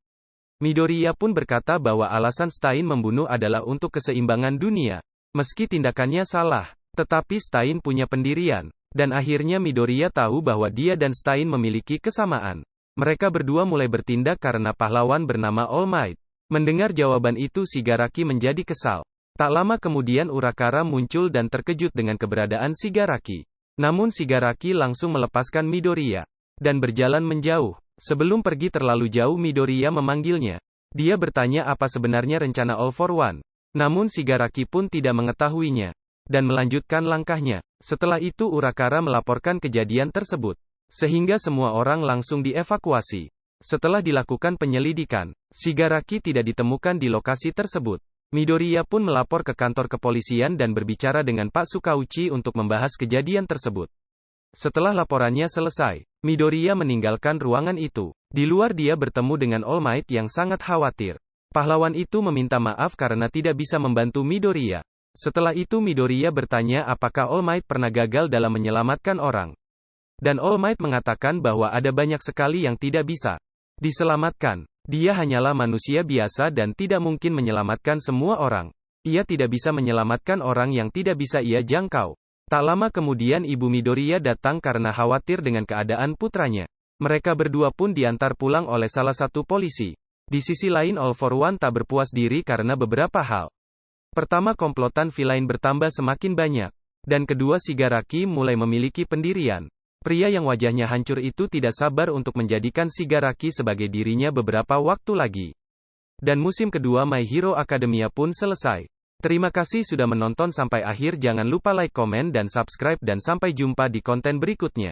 Midoriya pun berkata bahwa alasan Stein membunuh adalah untuk keseimbangan dunia. Meski tindakannya salah, tetapi Stein punya pendirian. Dan akhirnya Midoriya tahu bahwa dia dan Stein memiliki kesamaan. Mereka berdua mulai bertindak karena pahlawan bernama All Might. Mendengar jawaban itu Shigaraki menjadi kesal. Tak lama kemudian Urakara muncul dan terkejut dengan keberadaan Shigaraki. Namun Shigaraki langsung melepaskan Midoriya. Dan berjalan menjauh. Sebelum pergi terlalu jauh Midoriya memanggilnya. Dia bertanya apa sebenarnya rencana All for One. Namun Shigaraki pun tidak mengetahuinya. Dan melanjutkan langkahnya. Setelah itu Urakara melaporkan kejadian tersebut. Sehingga semua orang langsung dievakuasi. Setelah dilakukan penyelidikan, Shigaraki tidak ditemukan di lokasi tersebut. Midoriya pun melapor ke kantor kepolisian dan berbicara dengan Pak Sukauchi untuk membahas kejadian tersebut. Setelah laporannya selesai, Midoriya meninggalkan ruangan itu. Di luar dia bertemu dengan All Might yang sangat khawatir. Pahlawan itu meminta maaf karena tidak bisa membantu Midoriya. Setelah itu Midoriya bertanya apakah All Might pernah gagal dalam menyelamatkan orang. Dan All Might mengatakan bahwa ada banyak sekali yang tidak bisa diselamatkan. Dia hanyalah manusia biasa dan tidak mungkin menyelamatkan semua orang. Ia tidak bisa menyelamatkan orang yang tidak bisa ia jangkau. Tak lama kemudian ibu Midoriya datang karena khawatir dengan keadaan putranya. Mereka berdua pun diantar pulang oleh salah satu polisi. Di sisi lain All for One tak berpuas diri karena beberapa hal. Pertama komplotan villain bertambah semakin banyak. Dan kedua Shigaraki mulai memiliki pendirian. Pria yang wajahnya hancur itu tidak sabar untuk menjadikan Shigaraki sebagai dirinya beberapa waktu lagi. Dan musim kedua My Hero Academia pun selesai. Terima kasih sudah menonton sampai akhir, jangan lupa like, komen dan subscribe dan sampai jumpa di konten berikutnya.